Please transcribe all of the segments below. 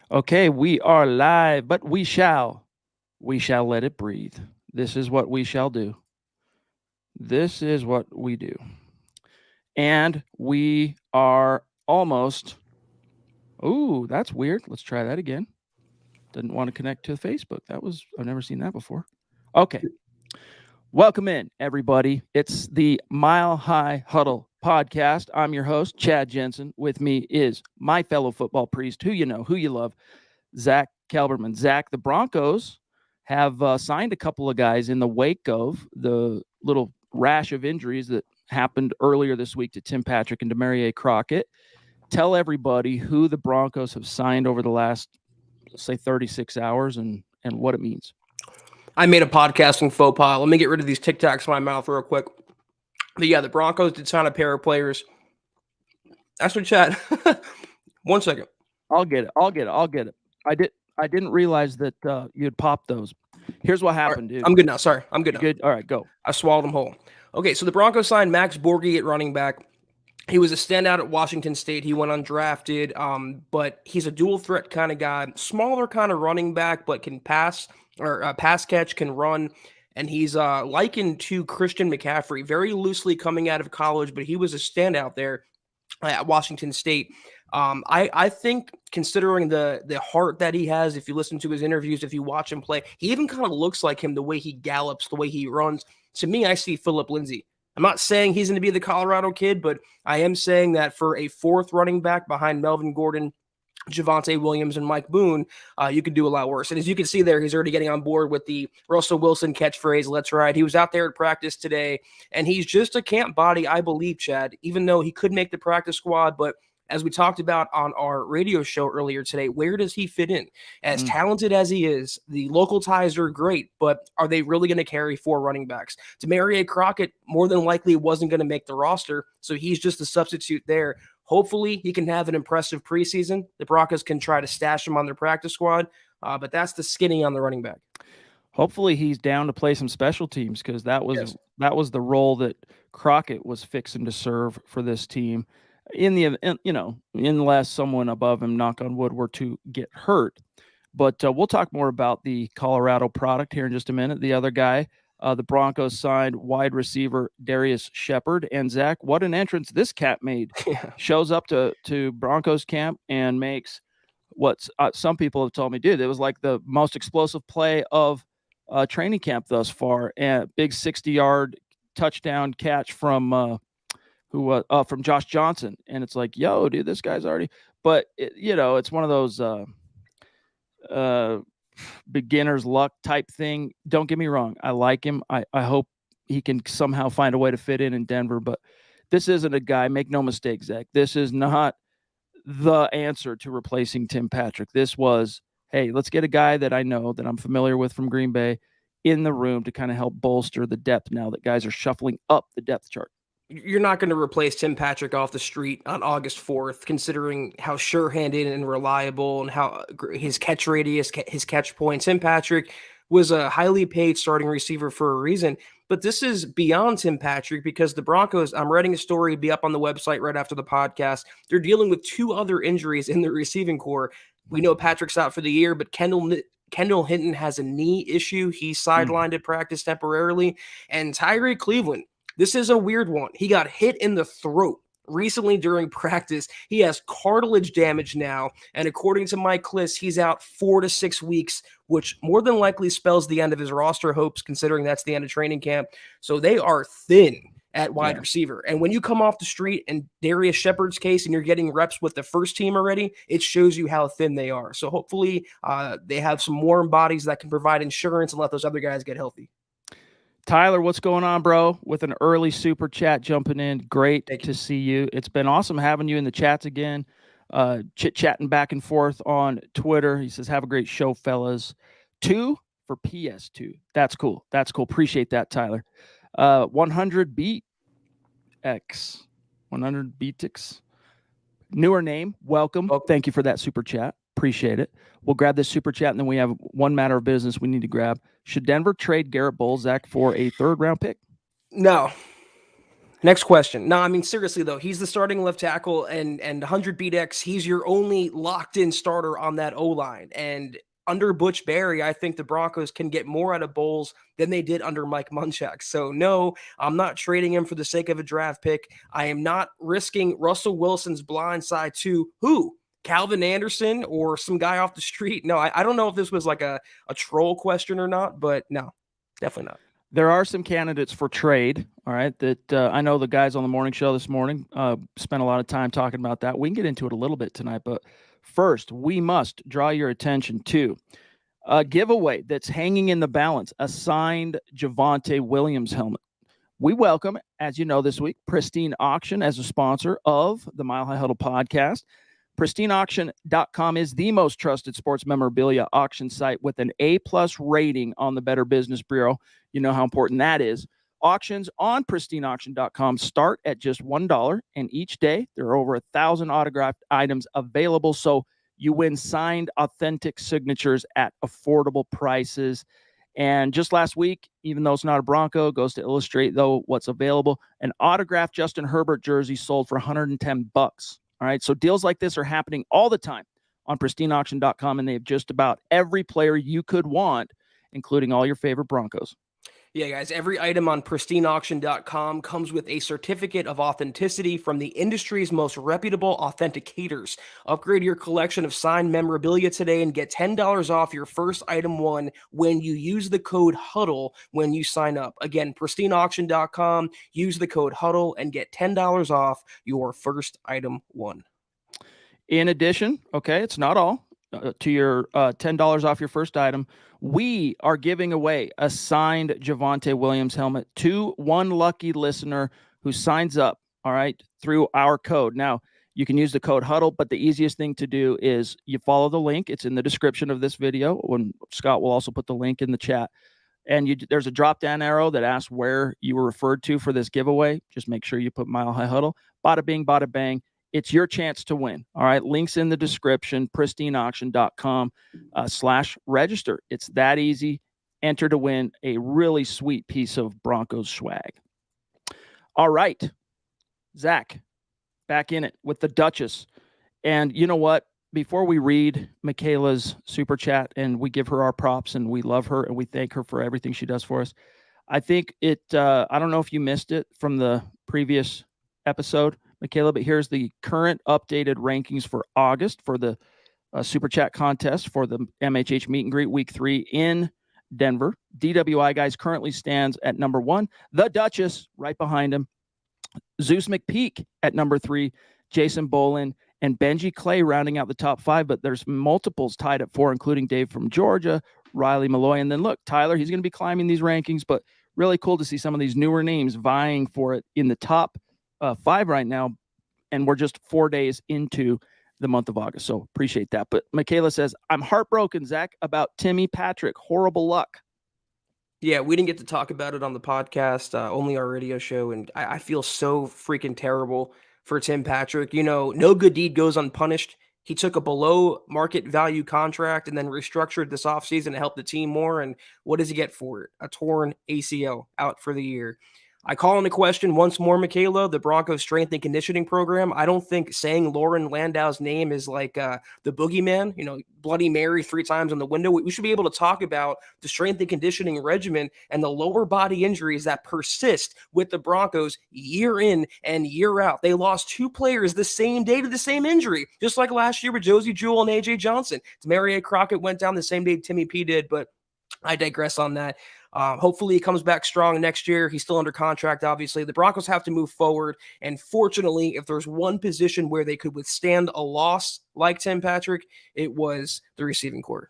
Okay, we are live, but we shall let it breathe. This is what we shall do. This is what we do. And we are almost, ooh, that's weird. Let's try that again. Didn't want to connect to Facebook. I've never seen that before. Okay. Welcome in, everybody. It's the Mile High Huddle podcast. I'm your host, Chad Jensen. With me is my fellow football priest, who you know, who you love, Zack Kelberman. Zack, the Broncos have signed a couple of guys in the wake of the little rash of injuries that happened earlier this week to Tim Patrick and Demarie Crockett. Tell everybody who the Broncos have signed over the last, let's say, 36 hours and what it means. I made a podcasting faux pas. Let me get rid of these Tic Tacs in my mouth real quick. But yeah, the Broncos did sign a pair of players. Actually, Chad, 1 second. I'll get it. I didn't realize that you'd pop those. Here's what happened, dude. I'm good now. Sorry. I'm good now. Good. All right, go. I swallowed them whole. Okay, so the Broncos signed Max Borghi at running back. He was a standout at Washington State. He went undrafted, but he's a dual threat kind of guy. Smaller kind of running back, but can pass or pass catch, can run. And he's likened to Christian McCaffrey, very loosely coming out of college, but he was a standout there at Washington State. I think considering the heart that he has, if you listen to his interviews, if you watch him play, he even kind of looks like him, the way he gallops, the way he runs. To me, I see Phillip Lindsay. I'm not saying he's going to be the Colorado kid, but I am saying that for a fourth running back behind Melvin Gordon, Javonte Williams, and Mike Boone, you could do a lot worse. And as you can see there, he's already getting on board with the Russell Wilson catchphrase, "Let's ride." He was out there at practice today, and he's just a camp body, I believe, Chad, even though he could make the practice squad. But as we talked about on our radio show earlier today, where does he fit in? As talented as he is, the local ties are great, but are they really going to carry four running backs? Demarie Crockett more than likely wasn't going to make the roster, so he's just a substitute there. Hopefully, he can have an impressive preseason. The Broncos can try to stash him on their practice squad, but that's the skinny on the running back. Hopefully, he's down to play some special teams because that was the role that Crockett was fixing to serve for this team. Unless someone above him, knock on wood, were to get hurt. But we'll talk more about the Colorado product here in just a minute. The other guy, the Broncos signed wide receiver Darius Shepard. And Zach, what an entrance this cat made. Yeah. Shows up to Broncos camp and makes what some people have told me, dude, it was like the most explosive play of training camp thus far. And big 60-yard touchdown catch from from Josh Johnson. And it's like, yo, dude, this guy's already, but it's one of those beginner's luck type thing. Don't get me wrong. I like him. I hope he can somehow find a way to fit in Denver, but this isn't a guy, make no mistake, Zach. This is not the answer to replacing Tim Patrick. This was, hey, let's get a guy that I know, that I'm familiar with from Green Bay in the room to kind of help bolster the depth now that guys are shuffling up the depth chart. You're not going to replace Tim Patrick off the street on August 4th, considering how sure-handed and reliable and how his catch radius, his catch point. Tim Patrick was a highly paid starting receiver for a reason, but this is beyond Tim Patrick because the Broncos, I'm writing a story, be up on the website right after the podcast. They're dealing with two other injuries in the receiving core. We know Patrick's out for the year, but Kendall Hinton has a knee issue. He's sidelined at practice temporarily. And Tyree Cleveland, this is a weird one. He got hit in the throat recently during practice. He has cartilage damage now, and according to Mike Kliss, he's out 4 to 6 weeks, which more than likely spells the end of his roster hopes, considering that's the end of training camp. So they are thin at wide receiver. And when you come off the street in Darius Shepard's case and you're getting reps with the first team already, it shows you how thin they are. So hopefully they have some warm bodies that can provide insurance and let those other guys get healthy. Tyler, what's going on, bro? With an early super chat jumping in. Great to see you. It's been awesome having you in the chats again, chit-chatting back and forth on Twitter. He says, have a great show, fellas. 2 for PS2. That's cool. Appreciate that, Tyler. 100 Beat X. 100 Beatix. Newer name. Welcome. Thank you for that super chat. Appreciate it. We'll grab this super chat, and then we have one matter of business we need to grab. Should Denver trade Garrett Bolzak for a third-round pick? No. Next question. No, I mean seriously though, he's the starting left tackle, and 100 BDX, he's your only locked in starter on that O line. And under Butch Barry, I think the Broncos can get more out of Bowles than they did under Mike Munchak. So no, I'm not trading him for the sake of a draft pick. I am not risking Russell Wilson's blind side to who? Calvin Anderson or some guy off the street. No, I don't know if this was like a troll question or not, but no, definitely not. There are some candidates for trade, all right, that I know the guys on the morning show this morning spent a lot of time talking about that. We can get into it a little bit tonight, but first, we must draw your attention to a giveaway that's hanging in the balance, a signed Javonte Williams helmet. We welcome, as you know this week, Pristine Auction as a sponsor of the Mile High Huddle podcast. PristineAuction.com is the most trusted sports memorabilia auction site with an A-plus rating on the Better Business Bureau. You know how important that is. Auctions on PristineAuction.com start at just $1, and each day there are over 1,000 autographed items available, so you win signed, authentic signatures at affordable prices. And just last week, even though it's not a Bronco, goes to illustrate, though, what's available. An autographed Justin Herbert jersey sold for $110. All right, so deals like this are happening all the time on PristineAuction.com, and they have just about every player you could want, including all your favorite Broncos. Yeah, guys, every item on PristineAuction.com comes with a certificate of authenticity from the industry's most reputable authenticators. Upgrade your collection of signed memorabilia today and get $10 off your first item one when you use the code HUDDLE when you sign up. Again, PristineAuction.com, use the code HUDDLE and get $10 off your first item one. In addition, okay, it's not all, to your $10 off your first item, we are giving away a signed Javonte Williams helmet to one lucky listener who signs up, all right, through our code. Now, you can use the code HUDDLE, but the easiest thing to do is you follow the link. It's in the description of this video. When Scott will also put the link in the chat. And there's a drop-down arrow that asks where you were referred to for this giveaway. Just make sure you put Mile High Huddle. Bada bing, bada bang. It's your chance to win. All right. Links in the description, pristineauction.com/register. It's that easy. Enter to win a really sweet piece of Broncos swag. All right. Zach, back in it with the Duchess. And you know what? Before we read Michaela's super chat and we give her our props and we love her and we thank her for everything she does for us, I think I don't know if you missed it from the previous episode, Michaela, but here's the current updated rankings for August for the Super Chat contest for the MHH Meet and Greet Week 3 in Denver. DWI guys currently stands at number 1. The Duchess right behind him. Zeus McPeak at number 3. Jason Bolin and Benji Clay rounding out the top 5, but there's multiples tied at 4, including Dave from Georgia, Riley Malloy, and then look, Tyler, he's going to be climbing these rankings, but really cool to see some of these newer names vying for it in the top 5 right now, and we're just 4 days into the month of August, so appreciate that. But Michaela says, I'm heartbroken, Zach, about Timmy Patrick. Horrible luck. Yeah, we didn't get to talk about it on the podcast, only our radio show, and I feel so freaking terrible for Tim Patrick. You know, no good deed goes unpunished. He took a below market value contract and then restructured this offseason to help the team more, and what does he get for it? A torn ACL, out for the year. I call into question once more, Michaela, the Broncos strength and conditioning program. I don't think saying Lauren Landau's name is like the boogeyman, you know, Bloody Mary 3 times on the window. We should be able to talk about the strength and conditioning regimen and the lower body injuries that persist with the Broncos year in and year out. They lost 2 players the same day to the same injury, just like last year with Josie Jewell and AJ Johnson. Demarius Crockett went down the same day Timmy P did, but I digress on that. Hopefully he comes back strong next year. He's still under contract, obviously. The Broncos have to move forward. And fortunately, if there's one position where they could withstand a loss like Tim Patrick, it was the receiving corps.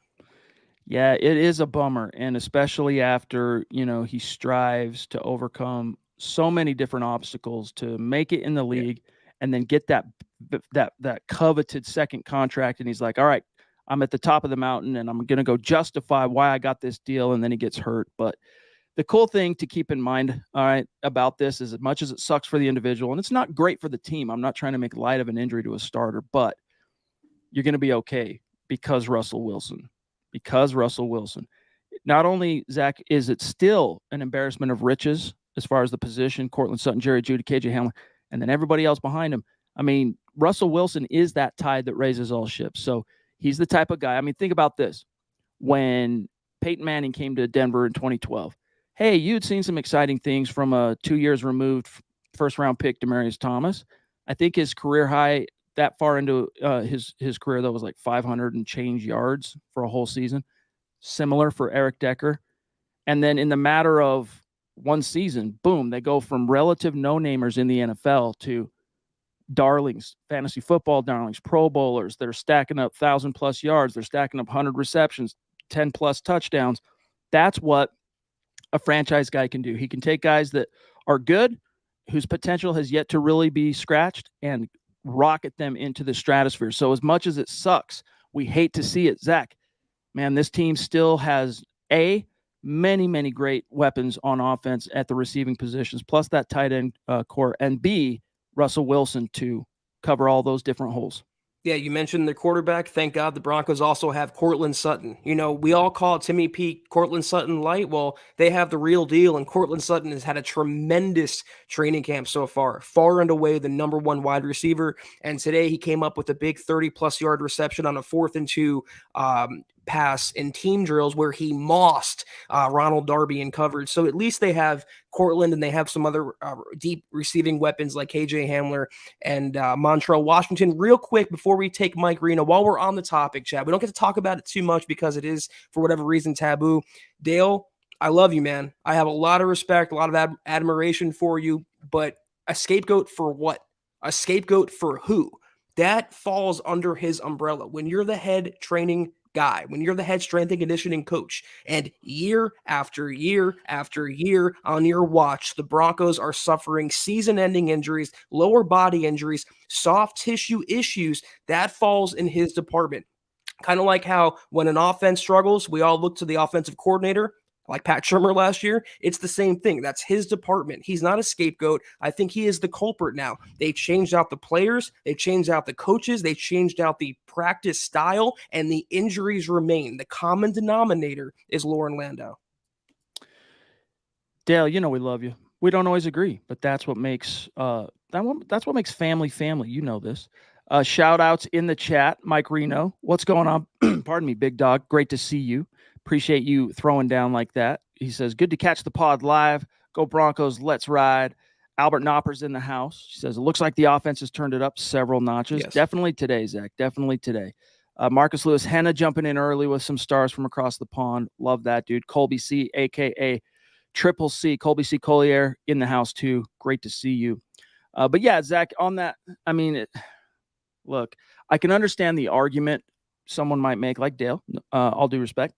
Yeah, it is a bummer. And especially after, you know, he strives to overcome so many different obstacles to make it in the league and then get that coveted second contract. And he's like, all right, I'm at the top of the mountain and I'm going to go justify why I got this deal. And then he gets hurt. But the cool thing to keep in mind, all right, about this is as much as it sucks for the individual and it's not great for the team. I'm not trying to make light of an injury to a starter, but you're going to be okay because Russell Wilson. Not only, Zach, is it still an embarrassment of riches as far as the position. Cortland Sutton, Jerry Jeudy, KJ Hamler, and then everybody else behind him. I mean, Russell Wilson is that tide that raises all ships. So he's the type of guy. I mean, think about this. When Peyton Manning came to Denver in 2012, hey, you'd seen some exciting things from a 2 years removed first-round pick, Demaryius Thomas. I think his career high that far into his career, though, was like 500 and change yards for a whole season. Similar for Eric Decker. And then in the matter of one season, boom, they go from relative no-namers in the NFL to darlings, fantasy football darlings, Pro Bowlers. They're stacking up 1,000+ yards. They're stacking up 100 receptions, 10+ touchdowns. That's what a franchise guy can do. He can take guys that are good, whose potential has yet to really be scratched, and rocket them into the stratosphere. So as much as it sucks, we hate to see it, Zach, man, this team still has many, many great weapons on offense at the receiving positions, plus that tight end core, and B, Russell Wilson to cover all those different holes. Yeah, you mentioned the quarterback. Thank God the Broncos also have Cortland Sutton. You know, we all call Timmy P. Cortland Sutton light. Well, they have the real deal, and Cortland Sutton has had a tremendous training camp so far and away the number one wide receiver. And today he came up with a big 30+ yard reception on a 4th and 2 pass in team drills where he mossed Ronald Darby in coverage. So at least they have Cortland, and they have some other deep receiving weapons like KJ Hamler and Montrell Washington. Real quick before we take Mike Reno, while we're on the topic, Chad, we don't get to talk about it too much because it is, for whatever reason, taboo. Dale, I love you, man. I have a lot of respect, a lot of admiration for you, but a scapegoat for what? A scapegoat for who? That falls under his umbrella. When you're the head training guy, when you're the head strength and conditioning coach, and year after year after year on your watch, the Broncos are suffering season-ending injuries, lower body injuries, soft tissue issues, that falls in his department. Kind of like how when an offense struggles, we all look to the offensive coordinator, like Pat Shurmur last year. It's the same thing. That's his department. He's not a scapegoat. I think he is the culprit now. They changed out the players. They changed out the coaches. They changed out the practice style, and the injuries remain. The common denominator is Lauren Landau. Dale, you know we love you. We don't always agree, but that's what makes that's what makes family family. You know this. Shout outs in the chat. Mike Reno, what's going on? Pardon me, big dog. Great to see you. Appreciate you throwing down like that. He says, good to catch the pod live. Go Broncos. Let's ride. Albert Knopper's in the house. He says, it looks like the offense has turned it up several notches. Yes. Definitely today, Zach. Definitely today. Marcus Lewis Henna jumping in early with some stars from across the pond. Love that, dude. Colby C, a.k.a. Triple C. Colby C. Collier in the house, too. Great to see you. But, yeah, Zach, on that, I mean, look, I can understand the argument someone might make, like Dale, all due respect,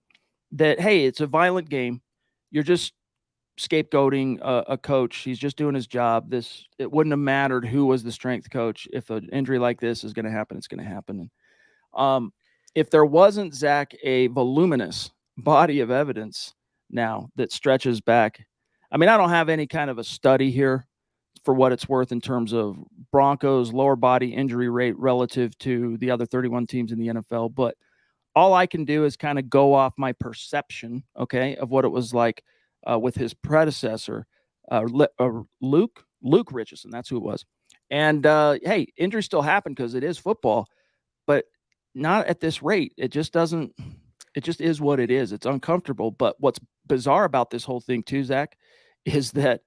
that, hey, it's a violent game. You're just scapegoating a coach. He's just doing his job. It wouldn't have mattered who was the strength coach. If an injury like this is going to happen, it's going to happen. And, if there wasn't, Zach, a voluminous body of evidence now that stretches back, I mean, I don't have any kind of a study here for what it's worth in terms of Broncos lower body injury rate relative to the other 31 teams in the NFL, but all I can do is kind of go off my perception, okay, of what it was like with his predecessor, Luke Richardson. That's who it was. And, hey, injuries still happen because it is football, but not at this rate. It just is what it is. It's uncomfortable. But what's bizarre about this whole thing too, Zach, is that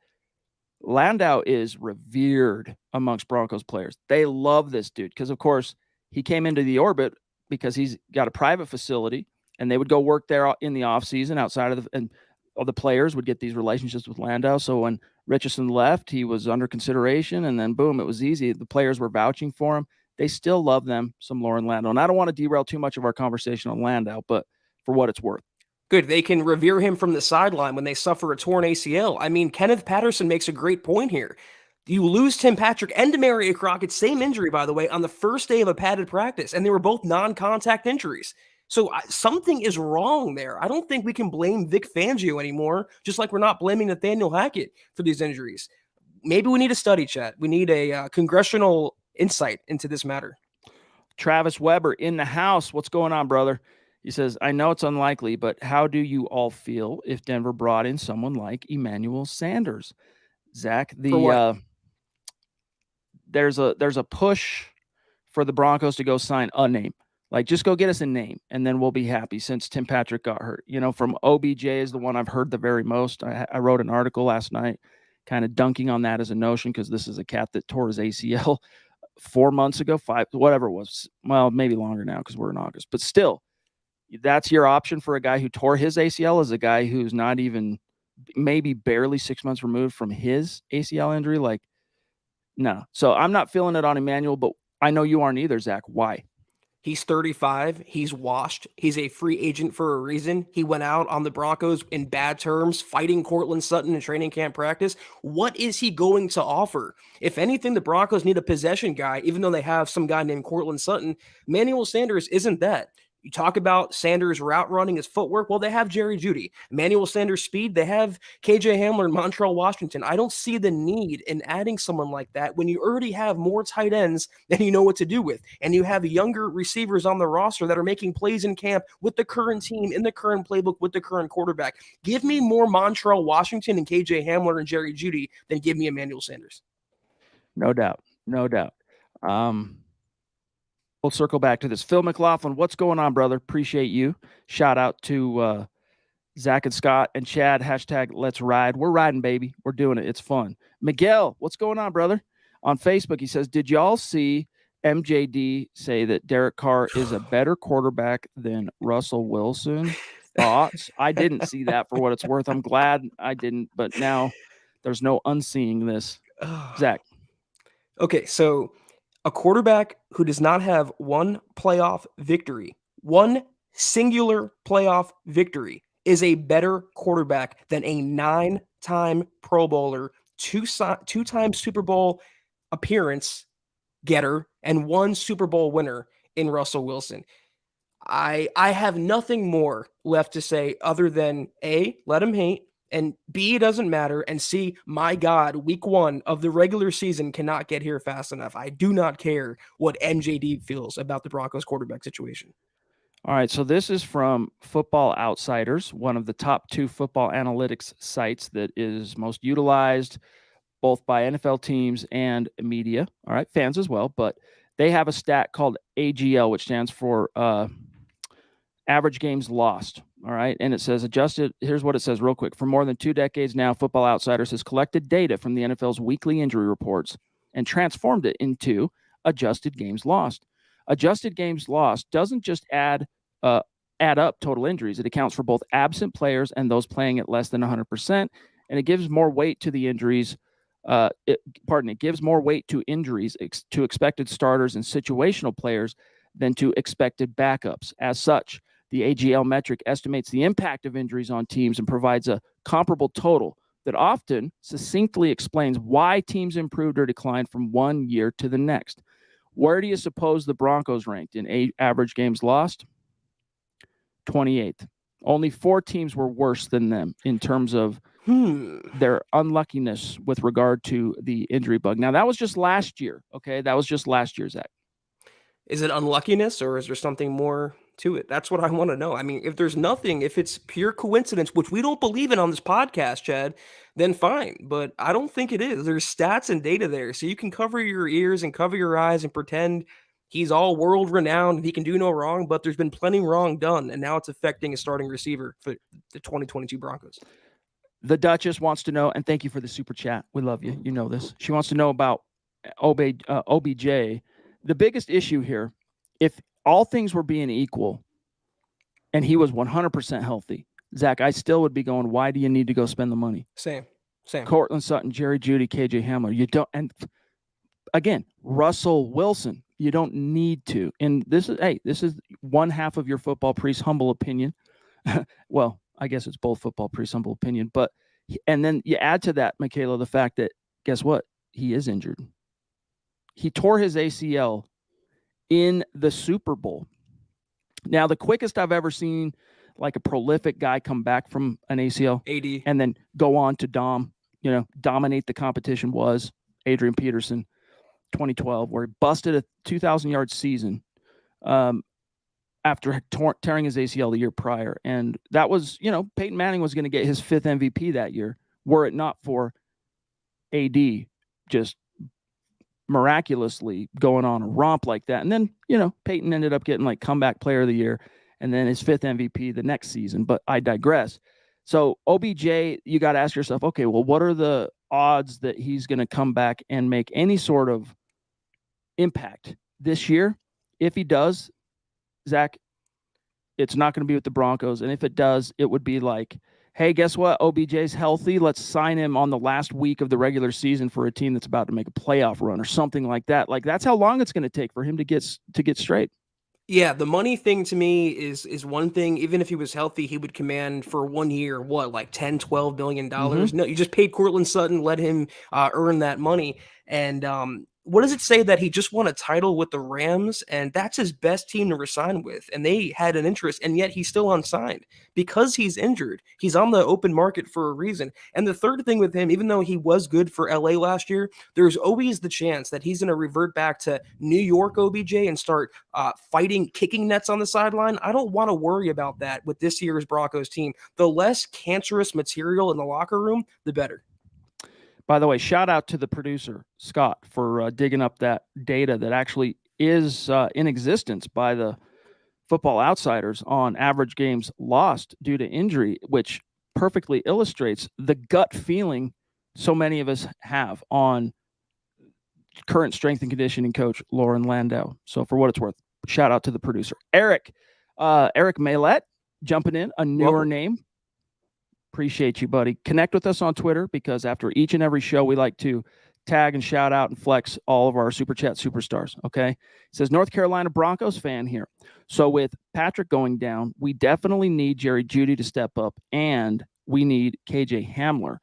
Landau is revered amongst Broncos players. They love this dude because, of course, he came into the orbit because he's got a private facility, and they would go work there in the offseason outside of and all the players would get these relationships with Landau. So when Richardson left, he was under consideration, and then boom, it was easy. The players were vouching for him. They still love them, some Lauren Landau. And I don't want to derail too much of our conversation on Landau, but for what it's worth. Good. They can revere him from the sideline when they suffer a torn ACL. I mean, Kenneth Patterson makes a great point here. You lose Tim Patrick and Demaria Crockett, same injury, by the way, on the first day of a padded practice, and they were both non-contact injuries. So something is wrong there. I don't think we can blame Vic Fangio anymore, just like we're not blaming Nathaniel Hackett for these injuries. Maybe we need a study, chat. We need a congressional insight into this matter. Travis Weber in the house. What's going on, brother? He says, I know it's unlikely, but how do you all feel if Denver brought in someone like Emmanuel Sanders? Zach. For what? There's a push for the Broncos to go sign a name. Like, just go get us a name, and then we'll be happy since Tim Patrick got hurt. From OBJ is the one I've heard the very most. I wrote an article last night kind of dunking on that as a notion because this is a cat that tore his ACL 4 months ago, whatever it was. Well, maybe longer now because we're in August. But still, that's your option for a guy who tore his ACL, is a guy who's not even maybe barely 6 months removed from his ACL injury. Like, no. So I'm not feeling it on Emmanuel, but I know you aren't either, Zach. Why? He's 35. He's washed. He's a free agent for a reason. He went out on the Broncos in bad terms, fighting Cortland Sutton in training camp practice. What is he going to offer? If anything, the Broncos need a possession guy, even though they have some guy named Cortland Sutton. Manuel Sanders isn't that. You talk about Sanders' route running, his footwork. Well, they have Jerry Jeudy. Emmanuel Sanders' speed, they have KJ Hamler and Montreal Washington. I don't see the need in adding someone like that when you already have more tight ends than you know what to do with. And you have younger receivers on the roster that are making plays in camp with the current team, in the current playbook, with the current quarterback. Give me more Montreal Washington and KJ Hamler and Jerry Jeudy than give me Emmanuel Sanders. No doubt. No doubt. We'll circle back to this. Phil McLaughlin, what's going on, brother? Appreciate you. Shout out to Zach and Scott and Chad. Hashtag let's ride. We're riding, baby. We're doing it. It's fun. Miguel, what's going on, brother? On Facebook, he says, did y'all see MJD say that Derek Carr is a better quarterback than Russell Wilson? Thoughts? I didn't see that, for what it's worth. I'm glad I didn't, but now there's no unseeing this. Zach. Okay, so a quarterback who does not have one playoff victory, one singular playoff victory, is a better quarterback than a 9-time Pro Bowler, two-time Super Bowl appearance getter, and one Super Bowl winner in Russell Wilson. I have nothing more left to say other than A, let him hate, and B, it doesn't matter, and C, my God, week 1 of the regular season cannot get here fast enough. I do not care what MJD feels about the Broncos quarterback situation. All right, so this is from Football Outsiders, one of the top 2 football analytics sites that is most utilized both by NFL teams and media, all right, fans as well, but they have a stat called AGL, which stands for average games lost. All right. And it says adjusted. Here's what it says real quick. For more than 2 decades now, Football Outsiders has collected data from the NFL's weekly injury reports and transformed it into adjusted games lost. Adjusted games lost doesn't just add up total injuries. It accounts for both absent players and those playing at less than 100%. And it gives more weight to the injuries. It gives more weight to injuries to expected starters and situational players than to expected backups. As such, the AGL metric estimates the impact of injuries on teams and provides a comparable total that often succinctly explains why teams improved or declined from one year to the next. Where do you suppose the Broncos ranked in average games lost? 28th. Only 4 teams were worse than them in terms of their unluckiness with regard to the injury bug. Now, that was just last year, okay? That was just last year, Zach. Is it unluckiness or is there something more to it? That's what I want to know. I mean, if there's nothing, if it's pure coincidence, which we don't believe in on this podcast, Chad, then fine. But I don't think it is. There's stats and data there. So you can cover your ears and cover your eyes and pretend he's all world renowned and he can do no wrong, but there's been plenty wrong done. And now it's affecting a starting receiver for the 2022 Broncos. The Duchess wants to know, and thank you for the super chat. We love you. You know this. She wants to know about OBJ. The biggest issue here, if all things were being equal and he was 100% healthy, Zach, I still would be going, why do you need to go spend the money? Same. Cortland Sutton, Jerry Jeudy, KJ Hamler. You don't, and again, Russell Wilson, you don't need to. And this is one half of your football priest humble opinion. Well, I guess it's both football priest humble opinion, but, and then you add to that, Michaela, the fact that, guess what? He is injured. He tore his ACL in the Super Bowl. Now, the quickest I've ever seen like a prolific guy come back from an ACL AD and then go on to dominate the competition was Adrian Peterson, 2012, where he busted a 2,000-yard season after tearing his ACL the year prior. And that was, Peyton Manning was going to get his 5th MVP that year were it not for AD just miraculously going on a romp like that. And then, Peyton ended up getting like comeback player of the year and then his 5th MVP the next season. But I digress. So OBJ, you got to ask yourself, okay, well, what are the odds that he's going to come back and make any sort of impact this year? If he does, Zach, it's not going to be with the Broncos. And if it does, it would be like, hey, guess what? OBJ's healthy. Let's sign him on the last week of the regular season for a team that's about to make a playoff run or something like that. Like, that's how long it's going to take for him to get straight. Yeah, the money thing to me is one thing. Even if he was healthy, he would command for 1 year, what, like 10, $12 billion? No, you just paid Cortland Sutton, let him earn that money. And what does it say that he just won a title with the Rams, and that's his best team to resign with? And they had an interest, and yet he's still unsigned because he's injured. He's on the open market for a reason. And the third thing with him, even though he was good for LA last year, there's always the chance that he's going to revert back to New York OBJ and start fighting kicking nets on the sideline. I don't want to worry about that with this year's Broncos team. The less cancerous material in the locker room, the better. By the way, shout out to the producer, Scott, for digging up that data that actually is in existence by the Football Outsiders on average games lost due to injury, which perfectly illustrates the gut feeling so many of us have on current strength and conditioning coach Lauren Landau. So for what it's worth, shout out to the producer. Eric Maylett jumping in, a newer name. Appreciate you, buddy. Connect with us on Twitter because after each and every show, we like to tag and shout out and flex all of our Super Chat superstars, okay? It says, North Carolina Broncos fan here. So with Patrick going down, we definitely need Jerry Jeudy to step up, and we need KJ Hamler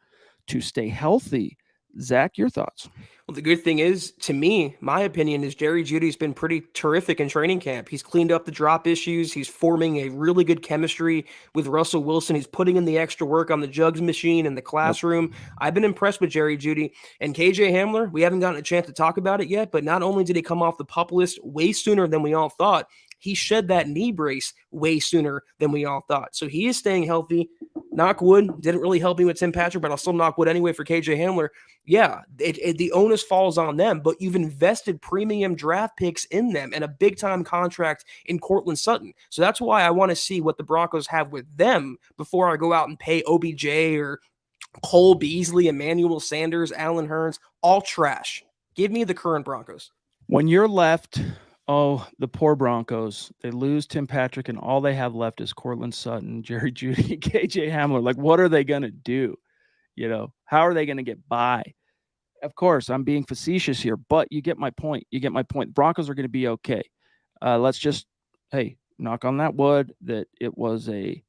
to stay healthy. Zach, your thoughts? Well, the good thing is, to me, my opinion is Jerry Jeudy's been pretty terrific in training camp. He's cleaned up the drop issues. He's forming a really good chemistry with Russell Wilson. He's putting in the extra work on the jugs machine in the classroom. I've been impressed with Jerry Jeudy. And KJ Hamler, we haven't gotten a chance to talk about it yet, but not only did he come off the PUP list way sooner than we all thought, he shed that knee brace way sooner than we all thought. So he is staying healthy. Knock wood. Didn't really help me with Tim Patrick, but I'll still knock wood anyway for KJ Hamler. Yeah, the onus falls on them, but you've invested premium draft picks in them and a big-time contract in Cortland Sutton. So that's why I want to see what the Broncos have with them before I go out and pay OBJ or Cole Beasley, Emmanuel Sanders, Allen Hurns, all trash. Give me the current Broncos. When you're left... Oh, the poor Broncos. They lose Tim Patrick, and all they have left is Cortland Sutton, Jerry Jeudy, KJ Hamler. Like, what are they going to do? How are they going to get by? Of course, I'm being facetious here, but you get my point. Broncos are going to be okay. Let's just, knock on that wood that it was a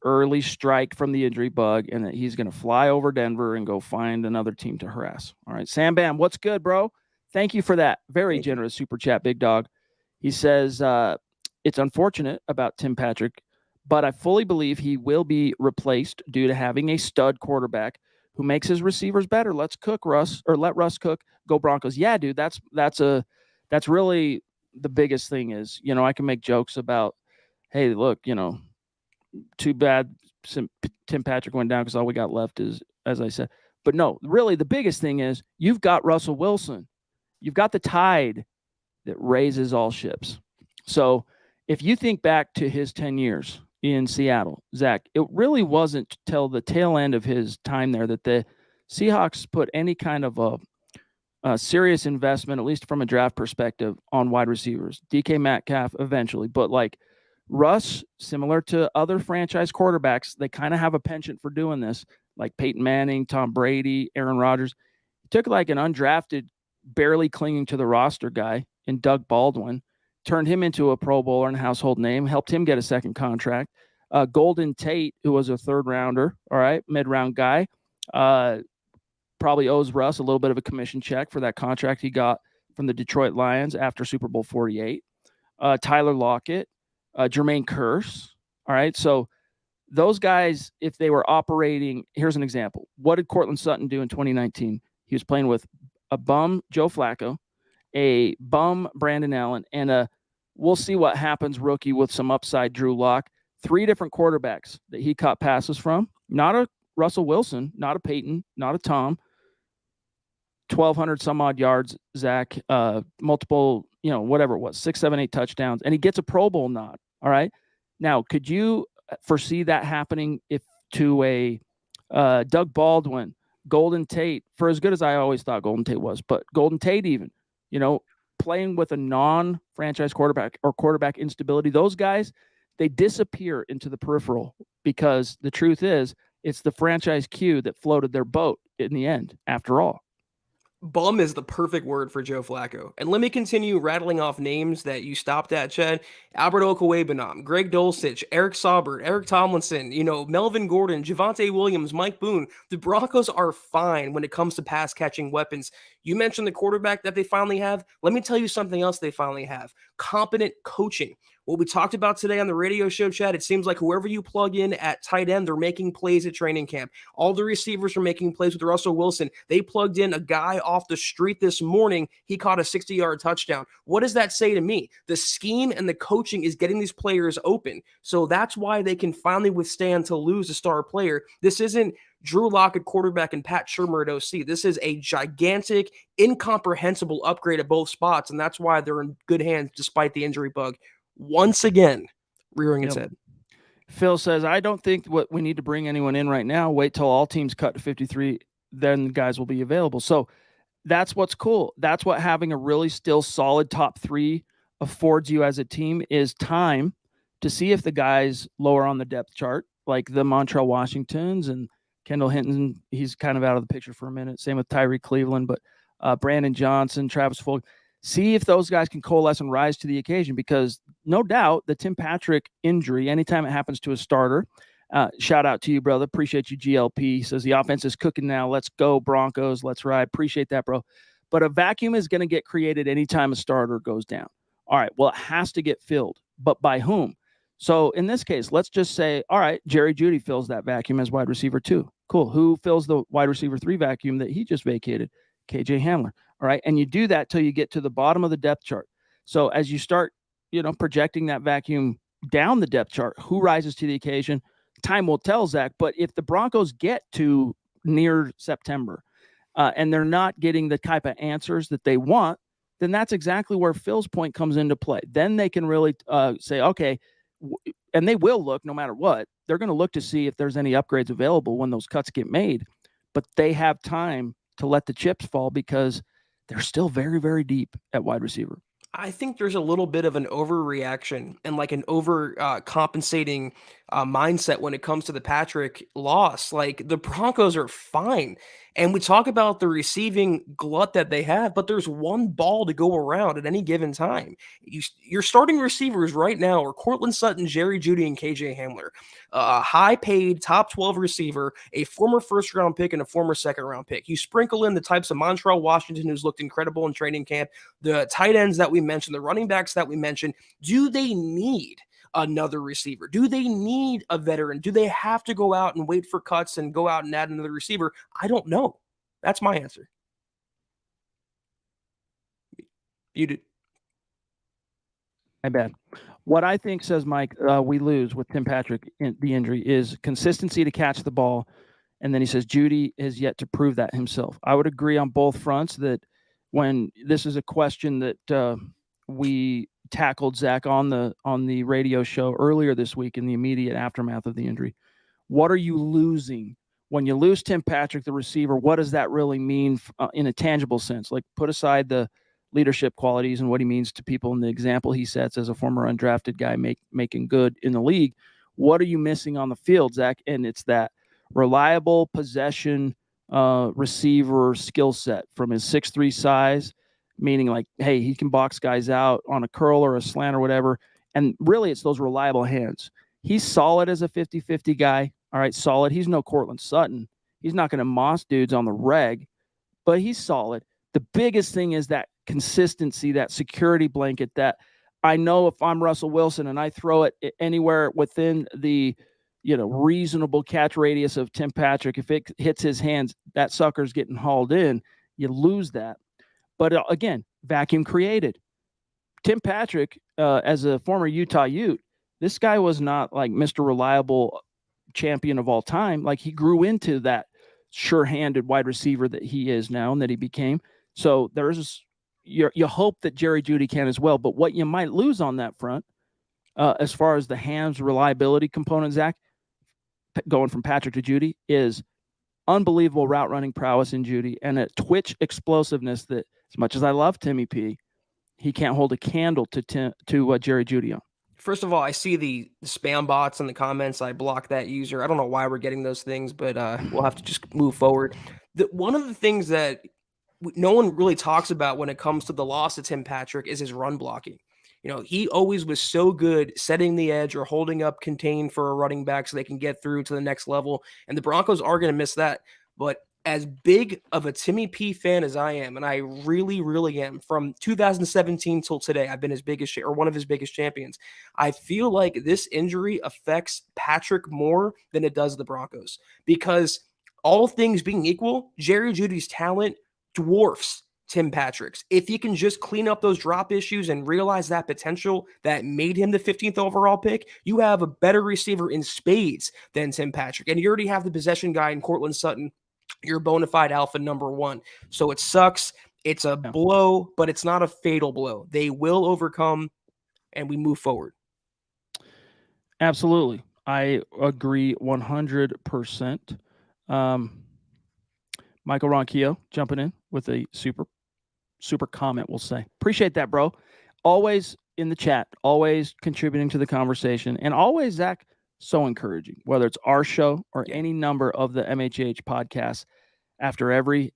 early strike from the injury bug and that he's going to fly over Denver and go find another team to harass. All right, Sam Bam, what's good, bro? Thank you for that. Very generous super chat, big dog. He says, it's unfortunate about Tim Patrick, but I fully believe he will be replaced due to having a stud quarterback who makes his receivers better. Let's cook Russ, or let Russ cook. Go Broncos. Yeah, dude, that's really the biggest thing is, I can make jokes about, hey, look, too bad Tim Patrick went down because all we got left is, as I said. But no, really the biggest thing is you've got Russell Wilson. You've got the tide that raises all ships. So if you think back to his 10 years in Seattle, Zach, it really wasn't till the tail end of his time there that the Seahawks put any kind of a serious investment, at least from a draft perspective, on wide receivers. DK Metcalf eventually. But like Russ, similar to other franchise quarterbacks, they kind of have a penchant for doing this, like Peyton Manning, Tom Brady, Aaron Rodgers. He took like an undrafted, barely clinging to the roster guy in Doug Baldwin, turned him into a Pro Bowler and household name, helped him get a second contract. Golden Tate, who was a third rounder, all right, mid-round guy, probably owes Russ a little bit of a commission check for that contract he got from the Detroit Lions after Super Bowl 48. Tyler Lockett, Jermaine Kearse, all right, so those guys, if they were operating, here's an example. What did Cortland Sutton do in 2019? He was playing with a bum Joe Flacco, a bum Brandon Allen, and a we'll see what happens rookie with some upside Drew Lock. 3 different quarterbacks that he caught passes from. Not a Russell Wilson, not a Peyton, not a Tom. 1,200 some odd yards, Zach, multiple, whatever it was, 6, 7, 8 touchdowns, and he gets a Pro Bowl nod. All right. Now, could you foresee that happening if to a Doug Baldwin, Golden Tate, for as good as I always thought Golden Tate was, but Golden Tate even, playing with a non-franchise quarterback or quarterback instability, those guys, they disappear into the peripheral because the truth is it's the franchise Q that floated their boat in the end, after all. Bum is the perfect word for Joe Flacco. And let me continue rattling off names that you stopped at, Chad. Albert Okwuegbunam, Greg Dulcich, Eric Saubert, Eric Tomlinson, Melvin Gordon, Javonte Williams, Mike Boone. The Broncos are fine when it comes to pass-catching weapons. You mentioned the quarterback that they finally have. Let me tell you something else they finally have. Competent coaching. What we talked about today on the radio show, Chad, it seems like whoever you plug in at tight end, they're making plays at training camp. All the receivers are making plays with Russell Wilson. They plugged in a guy off the street this morning. He caught a 60-yard touchdown. What does that say to me? The scheme and the coaching is getting these players open. So that's why they can finally withstand to lose a star player. This isn't Drew Lock at quarterback and Pat Shurmur at OC. This is a gigantic, incomprehensible upgrade at both spots, and that's why they're in good hands despite the injury bug once again rearing its head. Phil says, I don't think what we need to bring anyone in right now. Wait till all teams cut to 53, then the guys will be available. So that's what's cool. That's what having a really still solid top 3 affords you as a team is time to see if the guys lower on the depth chart, like the Montreal Washingtons and Kendall Hinton, he's kind of out of the picture for a minute. Same with Tyree Cleveland, but Brandon Johnson, Travis Fulgham. See if those guys can coalesce and rise to the occasion, because no doubt the Tim Patrick injury, anytime it happens to a starter, shout out to you, brother. Appreciate you, GLP. Says the offense is cooking now. Let's go, Broncos. Let's ride. Appreciate that, bro. But a vacuum is going to get created anytime a starter goes down. All right, well, it has to get filled. But by whom? So in this case, let's just say, all right, Jerry Jeudy fills that vacuum as wide receiver 2. Cool. Who fills the wide receiver 3 vacuum that he just vacated? KJ Hamler. All right. And you do that till you get to the bottom of the depth chart. So as you start, projecting that vacuum down the depth chart, who rises to the occasion? Time will tell, Zach. But if the Broncos get to near September and they're not getting the type of answers that they want, then that's exactly where Phil's point comes into play. Then they can really say, okay, and they will look no matter what. They're going to look to see if there's any upgrades available when those cuts get made. But they have time to let the chips fall because they're still very, very deep at wide receiver. I think there's a little bit of an overreaction and like an compensating mindset when it comes to the Patrick loss. Like the Broncos are fine. And we talk about the receiving glut that they have, but there's one ball to go around at any given time. Your starting receivers right now are Cortland Sutton, Jerry Jeudy, and KJ Hamler. A high-paid, top 12 receiver, a former first-round pick, and a former second-round pick. You sprinkle in the types of Montreal Washington, who's looked incredible in training camp, the tight ends that we mentioned, the running backs that we mentioned. Do they need another receiver? Do they need a veteran? Do they have to go out and wait for cuts and go out and add another receiver? I don't know. That's my answer. You did. My bad. What I think, says Mike, we lose with Tim Patrick in the injury is consistency to catch the ball. And then he says Jeudy has yet to prove that himself. I would agree on both fronts that when this is a question that we tackled, Zach, on the radio show earlier this week in the immediate aftermath of the injury. What are you losing when you lose Tim Patrick, the receiver? What does that really mean in a tangible sense? Like, put aside the leadership qualities and what he means to people and the example he sets as a former undrafted guy making good in the league. What are you missing on the field, Zach? And it's that reliable possession receiver skill set from his 6'3" size, meaning like, hey, he can box guys out on a curl or a slant or whatever. And really, it's those reliable hands. He's solid as a 50-50 guy. All right, solid. He's no Cortland Sutton. He's not going to moss dudes on the reg, but he's solid. The biggest thing is that consistency, that security blanket that I know if I'm Russell Wilson and I throw it anywhere within the reasonable catch radius of Tim Patrick, if it hits his hands, that sucker's getting hauled in. You lose that. But again, vacuum created. Tim Patrick, as a former Utah Ute, this guy was not like Mr. Reliable champion of all time. Like, he grew into that sure-handed wide receiver that he is now and that he became. So you hope that Jerry Jeudy can as well. But what you might lose on that front, as far as the hands reliability component, Zach, going from Patrick to Jeudy, is unbelievable route running prowess in Jeudy and a twitch explosiveness that, as much as I love Timmy P, he can't hold a candle to Jerry Jeudy on. First of all, I see the spam bots in the comments. I block that user. I don't know why we're getting those things, but we'll have to just move forward. One of the things that no one really talks about when it comes to the loss of Tim Patrick is his run blocking. He always was so good setting the edge or holding up contain for a running back so they can get through to the next level. And the Broncos are going to miss that. But as big of a Timmy P fan as I am, and I really, really am, from 2017 till today, I've been his biggest or one of his biggest champions. I feel like this injury affects Patrick more than it does the Broncos, because all things being equal, Jerry Jeudy's talent dwarfs Tim Patrick's. If you can just clean up those drop issues and realize that potential that made him the 15th overall pick, you have a better receiver in spades than Tim Patrick. And you already have the possession guy in Cortland Sutton, your bona fide alpha number one. So it sucks. It's a blow, but it's not a fatal blow. They will overcome, and we move forward. Absolutely. I agree 100%. Michael Ronquillo jumping in with a super comment, we'll say. Appreciate that, bro. Always in the chat, always contributing to the conversation, and always, Zach, so encouraging, whether it's our show or any number of the MHH podcasts. After every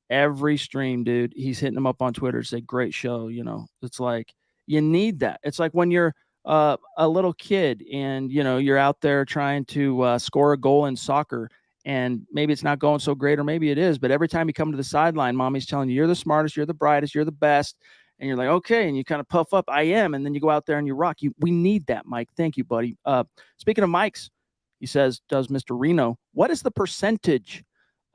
stream, dude, he's hitting them up on Twitter, say, great show. It's like, you need that. It's like when you're a little kid and, you're out there trying to score a goal in soccer, and maybe it's not going so great, or maybe it is, but every time you come to the sideline, mommy's telling you, you're the smartest, you're the brightest, you're the best. And you're like, okay. And you kind of puff up, I am. And then you go out there and you rock. We need that, Mike. Thank you, buddy. Speaking of Mike's, he says, does Mr. Reno, what is the percentage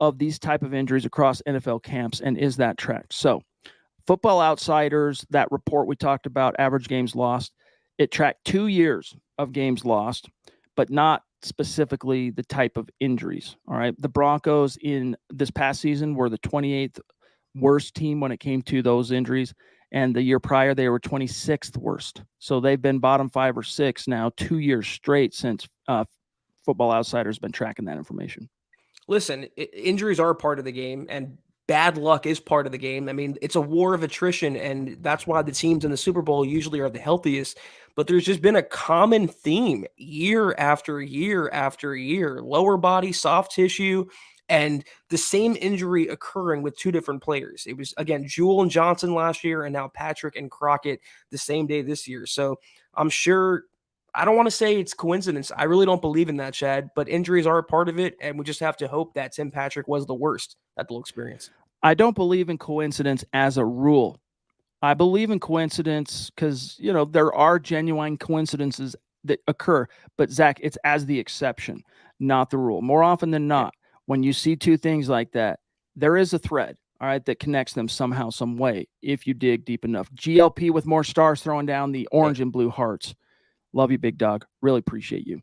of these type of injuries across NFL camps, and is that tracked? So Football Outsiders, that report we talked about, average games lost, it tracked 2 years of games lost, but not specifically the type of injuries. All right. The Broncos in this past season were the 28th worst team when it came to those injuries. And the year prior, they were 26th worst. So they've been bottom 5 or 6 now 2 years straight since Football Outsiders been tracking that information. Listen, injuries are a part of the game, and bad luck is part of the game. I mean, it's a war of attrition, and that's why the teams in the Super Bowl usually are the healthiest. But there's just been a common theme year after year after year: lower body, soft tissue, and the same injury occurring with two different players. It was, again, Jewell and Johnson last year, and now Patrick and Crockett the same day this year. So I'm sure, I don't want to say it's coincidence. I really don't believe in that, Chad, but injuries are a part of it, and we just have to hope that Tim Patrick was the worst that they'll experience. I don't believe in coincidence as a rule. I believe in coincidence because, there are genuine coincidences that occur, but Zach, it's as the exception, not the rule. More often than not, when you see two things like that, there is a thread, all right, that connects them somehow, some way, if you dig deep enough. GLP with more stars throwing down the orange and blue hearts. Love you, big dog. Really appreciate you.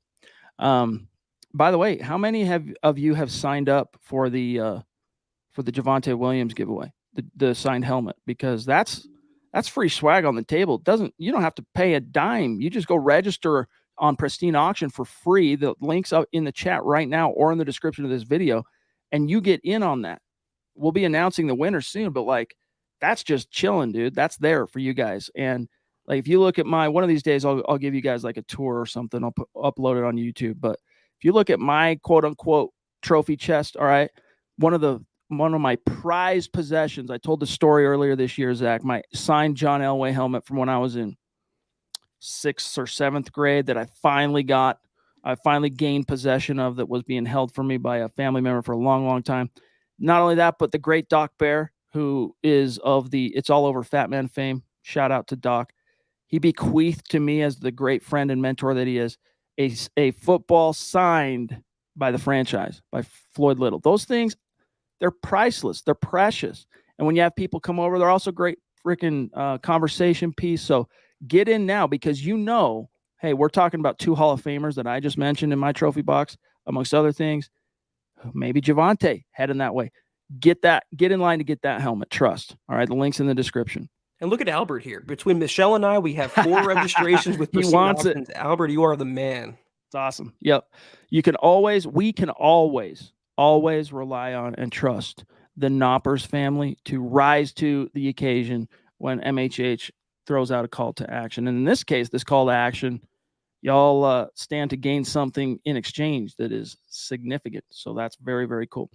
By the way, how many of you have signed up for the Javonte Williams giveaway, the signed helmet? Because that's free swag on the table. You don't have to pay a dime. You just go register on Pristine Auction for free. The link's up in the chat right now or in the description of this video, and you get in on that. We'll be announcing the winner soon, but that's just chilling, dude. That's there for you guys. And if you look at one of these days, I'll give you guys a tour or something. I'll upload it on YouTube. But if you look at my quote unquote trophy chest, all right, one of my prized possessions. I told the story earlier this year, Zach, my signed John Elway helmet from when I was in 6th or 7th grade that I finally gained possession of, that was being held for me by a family member for a long, long time. Not only that, but the great Doc Bear, who is of the It's All Over Fat Man fame. Shout out to Doc. He bequeathed to me, as the great friend and mentor that he is, a football signed by the franchise, by Floyd Little. Those things, they're priceless. They're precious. And when you have people come over, they're also great freaking conversation piece. So get in now, because hey, we're talking about 2 Hall of Famers that I just mentioned in my trophy box, amongst other things. maybe Javonte heading that way. Get in line to get that helmet. Trust. All right. The link's in the description. And look at Albert here. Between Michelle and I, we have 4 registrations with He Pristine wants Auctions. Albert, you are the man. It's awesome. Yep. We can always rely on and trust the Knoppers family to rise to the occasion when MHH throws out a call to action. And in this case, this call to action, y'all stand to gain something in exchange that is significant. So that's very, very cool.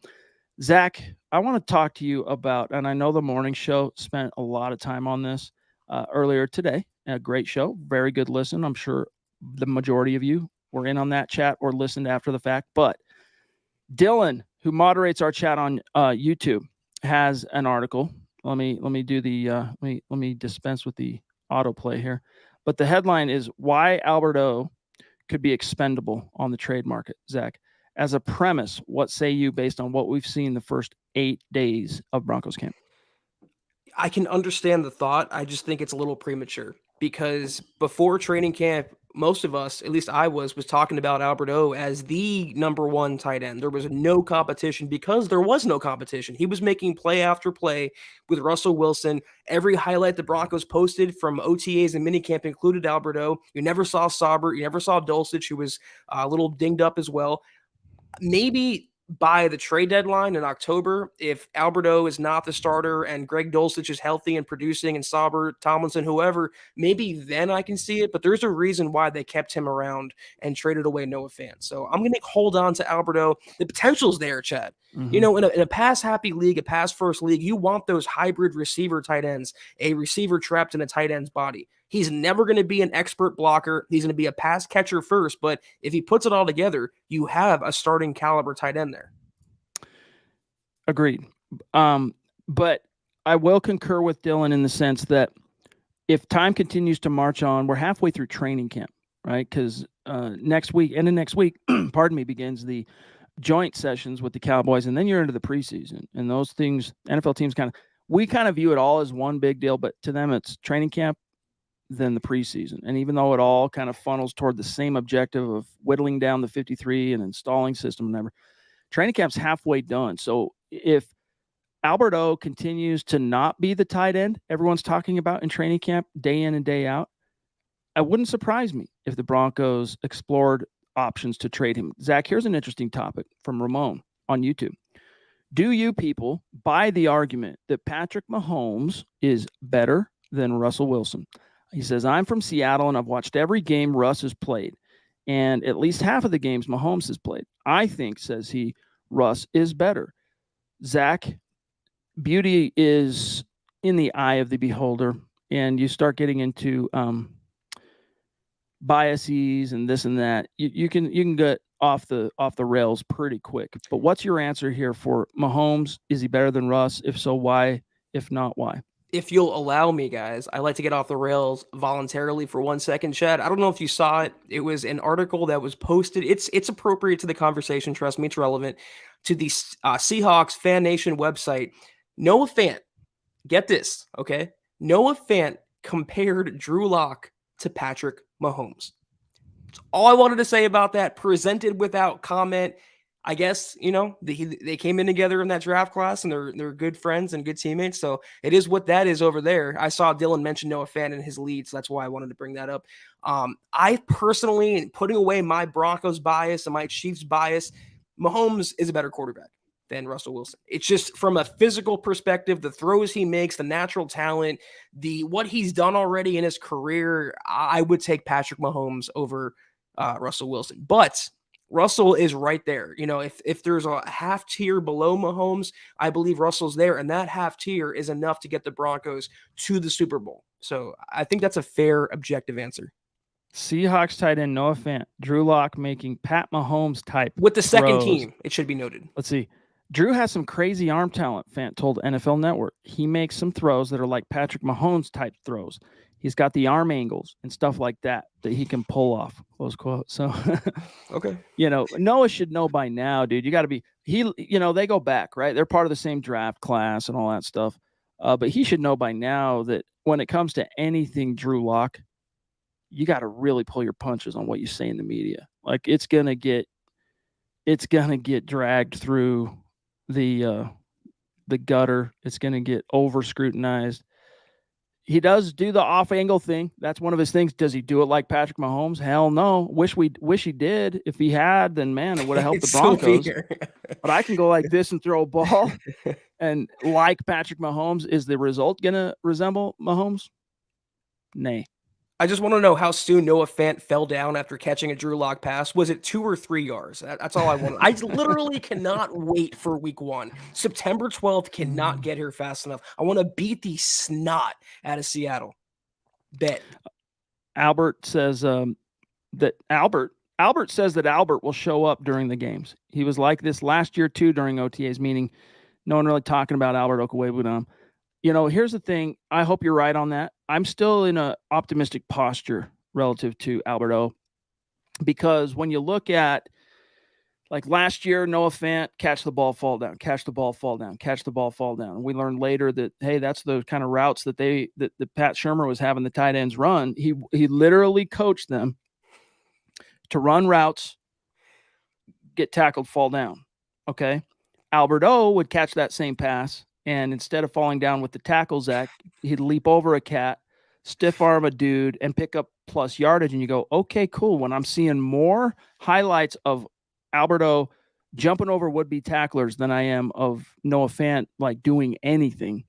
Zach, I want to talk to you about, and I know the morning show spent a lot of time on this earlier today. A great show, very good listen. I'm sure the majority of you were in on that chat or listened after the fact. But Dylan, who moderates our chat on YouTube, has an article. Let me do the let me dispense with the autoplay here. But the headline is why Albert O could be expendable on the trade market. Zach, as a premise, what say you based on what we've seen the first 8 days of Broncos camp? I can understand the thought. I just think it's a little premature because before training camp, most of us, at least I was talking about Albert O as the number 1 tight end. There was no competition because there was no competition. He was making play after play with Russell Wilson. Every highlight the Broncos posted from OTAs and minicamp included Albert O. You never saw Saubert. You never saw Dulcich, who was a little dinged up as well. Maybe by the trade deadline in October, if Albert O is not the starter and Greg Dulcich is healthy and producing and Saubert, Tomlinson, whoever, maybe then I can see it. But there's a reason why they kept him around and traded away Noah Fant. So I'm going to hold on to Albert O. The potential's there, Chad. Mm-hmm. You know, in a pass-happy league, a pass-first league, you want those hybrid receiver tight ends, a receiver trapped in a tight end's body. He's never going to be an expert blocker. He's going to be a pass catcher first, but if he puts it all together, you have a starting caliber tight end there. Agreed. But I will concur with Dylan in the sense that if time continues to march on, we're halfway through training camp, right? Because next week, pardon me, begins the joint sessions with the Cowboys, and then you're into the preseason. And those things, NFL teams we kind of view it all as one big deal, but to them it's training camp, than the preseason. And even though it all kind of funnels toward the same objective of whittling down the 53 and installing system and whatever, training camp's halfway done. So if Albert O continues to not be the tight end everyone's talking about in training camp day in and day out, it wouldn't surprise me if the Broncos explored options to trade him. Zach, here's an interesting topic from Ramon on YouTube. Do you people buy the argument that Patrick Mahomes is better than Russell Wilson? He says, I'm from Seattle, and I've watched every game Russ has played, and at least half of the games Mahomes has played. I think, says he, Russ is better. Zach, beauty is in the eye of the beholder, and you start getting into biases and this and that. You can get off the rails pretty quick. But what's your answer here for Mahomes? Is he better than Russ? If so, why? If not, why? If you'll allow me, guys, I like to get off the rails voluntarily for 1 second, Chad. I don't know if you saw it. It was an article that was posted. It's appropriate to the conversation. Trust me, it's relevant to the Seahawks Fan Nation website. Noah Fant, get this, okay? Noah Fant compared Drew Lock to Patrick Mahomes. That's all I wanted to say about that. Presented without comment. I guess, you know, they came in together in that draft class, and they're good friends and good teammates. So it is what that is over there. I saw Dylan mention Noah Fant in his lead, so that's why I wanted to bring that up. I personally, putting away my Broncos bias and my Chiefs bias, Mahomes is a better quarterback than Russell Wilson. It's just from a physical perspective, the throws he makes, the natural talent, what he's done already in his career. I would take Patrick Mahomes over Russell Wilson, but Russell is right there. You know, if there's a half tier below Mahomes, I believe Russell's there, and that half tier is enough to get the Broncos to the Super Bowl. So I think that's a fair, objective answer. Seahawks tight end Noah Fant, Drew Lock making Pat Mahomes type with the second throws. Team. It should be noted. Let's see. Drew has some crazy arm talent, Fant told NFL Network. He makes some throws that are like Patrick Mahomes type throws. He's got the arm angles and stuff like that he can pull off, close quote. So, okay. You know, Noah should know by now, dude. You got to be, they go back, right? They're part of the same draft class and all that stuff. But he should know by now that when it comes to anything Drew Lock, you got to really pull your punches on what you say in the media. Like, it's going to get it's gonna get dragged through the gutter. It's gonna get over scrutinized. He does do the off angle thing. That's one of his things. Does he do it like Patrick Mahomes? Hell no. Wish he did. If he had, then man, it would have helped the It's so Broncos. fair. But I can go like this and throw a ball, and like Patrick Mahomes, is the result gonna resemble Mahomes? Nay. I just want to know how soon Noah Fant fell down after catching a Drew Lock pass. Was it 2 or 3 yards? That's all I want. I literally cannot wait for week 1. September 12th cannot get here fast enough. I want to beat the snot out of Seattle. Bet. Albert says that Albert says that Albert will show up during the games. He was like this last year too during OTAs, meaning no one really talking about Albert Okwuegbunam. Here's the thing. I hope you're right on that. I'm still in an optimistic posture relative to Albert O, because when you look at like last year, Noah Fant, catch the ball, fall down, catch the ball, fall down, catch the ball, fall down. And we learned later that, hey, that's the kind of routes that Pat Shurmur was having the tight ends run. He literally coached them to run routes, get tackled, fall down. Okay. Albert O would catch that same pass, and instead of falling down with the tackle, Zach, he'd leap over a cat, stiff arm a dude, and pick up plus yardage. And you go, okay, cool. When I'm seeing more highlights of Albert O jumping over would-be tacklers than I am of Noah Fant like doing anything,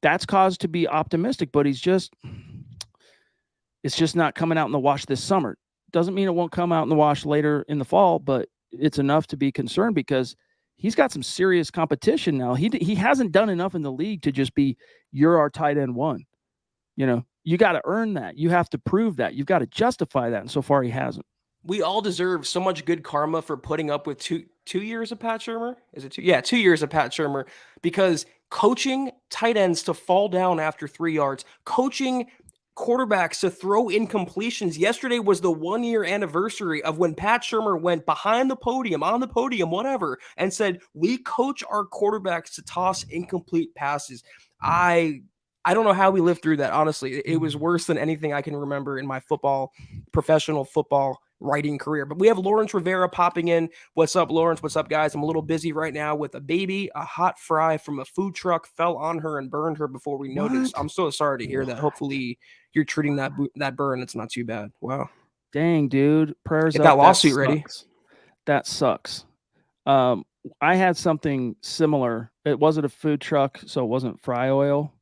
that's cause to be optimistic. But it's just not coming out in the wash this summer. Doesn't mean it won't come out in the wash later in the fall, but it's enough to be concerned because he's got some serious competition now. He hasn't done enough in the league to just be, you're our tight end one. You got to earn that. You have to prove that. You've got to justify that. And so far he hasn't. We all deserve so much good karma for putting up with two years of Pat Shurmur. Is it 2? Yeah, 2 years of Pat Shurmur, because coaching tight ends to fall down after 3 yards, coaching quarterbacks to throw incompletions. Yesterday was the 1-year anniversary of when Pat Shurmur went behind the podium, on the podium, whatever, and said, we coach our quarterbacks to toss incomplete passes. I don't know how we lived through that, honestly. It was worse than anything I can remember in my professional football writing career. But we have Lawrence Rivera popping in. What's up, Lawrence? What's up, guys? I'm a little busy right now with a baby. A hot fry from a food truck fell on her and burned her before we noticed. I'm so sorry to hear that. Hopefully you're treating that burn. It's not too bad. Wow. Dang, dude. Prayers Get up. that lawsuit ready. That sucks. I had something similar. It wasn't a food truck, so it wasn't fry oil.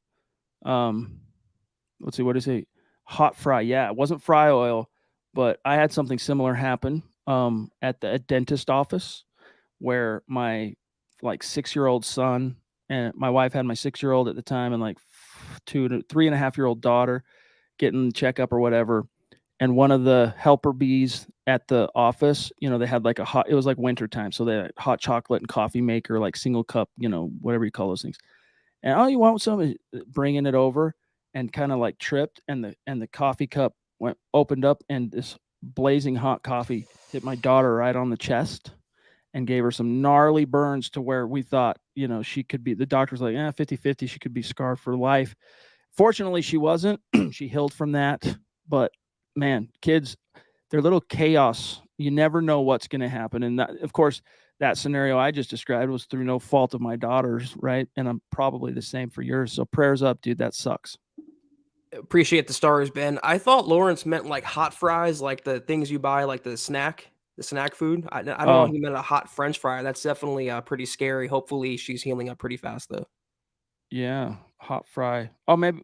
Let's see, what is it? Hot fry. Yeah, it wasn't fry oil, but I had something similar happen at the dentist office, where my 6-year-old son, and my wife had my 6-year-old at the time, and 2 to 3.5-year-old daughter getting checkup or whatever. And one of the helper bees at the office, they had it was like winter time, so they had hot chocolate and coffee maker, single cup, whatever you call those things. And, oh, you want some? Bringing it over, and kind of tripped, and the coffee cup opened up, and this blazing hot coffee hit my daughter right on the chest and gave her some gnarly burns to where we thought, she could be, the doctor was like, 50-50, she could be scarred for life. Fortunately, she wasn't. She healed from that. But man, kids, they're little chaos. You never know what's going to happen. And that, of course, that scenario I just described was through no fault of my daughter's, right? And I'm probably the same for yours. So prayers up, dude. That sucks. Appreciate the stars, Ben. I thought Lawrence meant hot fries, like the things you buy, like the snack food. I don't know if he meant a hot French fry. That's definitely pretty scary. Hopefully she's healing up pretty fast, though. Yeah, hot fry. Oh, maybe.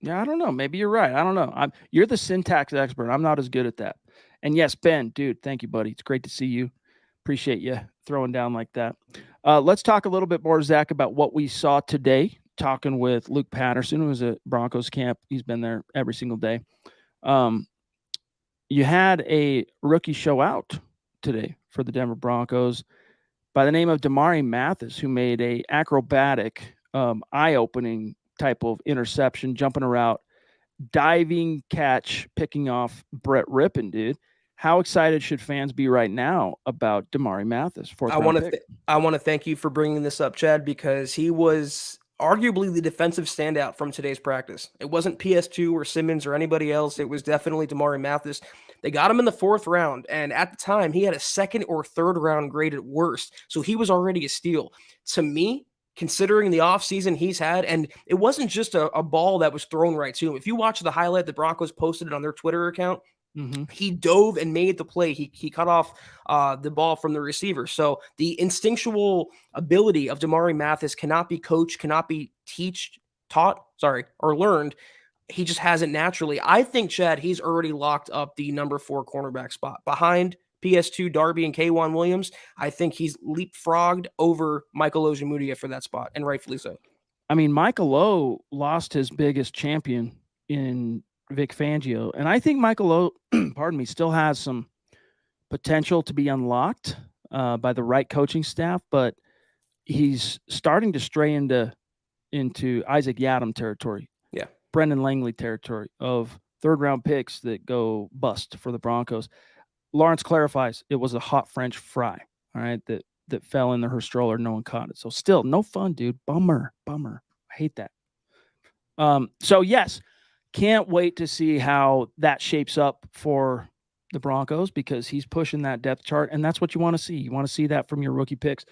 Yeah, I don't know. Maybe you're right. I don't know. You're the syntax expert. I'm not as good at that. And yes, Ben, dude, thank you, buddy. It's great to see you. Appreciate you throwing down like that. Let's talk a little bit more, Zach, about what we saw today. Talking with Luke Patterson, who was at Broncos camp. He's been there every single day. You had a rookie show out today for the Denver Broncos by the name of Damari Mathis, who made a acrobatic, eye-opening type of interception, jumping a route, diving catch, picking off Brett Rippon, dude. How excited should fans be right now about Damari Mathis? I want to thank you for bringing this up, Chad, because he was arguably the defensive standout from today's practice. It wasn't PS2 or Simmons or anybody else. It was definitely Damari Mathis. They got him in the 4th round, and at the time, he had a 2nd or 3rd round grade at worst, so he was already a steal. To me, considering the offseason he's had, and it wasn't just a ball that was thrown right to him. If you watch the highlight, the Broncos posted it on their Twitter account, he dove and made the play. He cut off the ball from the receiver. So the instinctual ability of Damari Mathis cannot be coached, cannot be taught, or learned. He just has it naturally. I think, Chad, he's already locked up the number 4 cornerback spot behind PS2 Darby and K1 Williams. I think he's leapfrogged over Michael Ojemudia for that spot, and rightfully so. I mean, Michael O lost his biggest champion in Vic Fangio, and I think Michael O, pardon me, still has some potential to be unlocked by the right coaching staff, but he's starting to stray into Isaac Yadam territory. Yeah. Brendan Langley territory of 3rd round picks that go bust for the Broncos. Lawrence clarifies it was a hot French fry, all right, that fell into her stroller. No one caught it. So still no fun, dude. Bummer. I hate that. So yes, can't wait to see how that shapes up for the Broncos, because he's pushing that depth chart, and that's what you want to see. You want to see that from your rookie picks.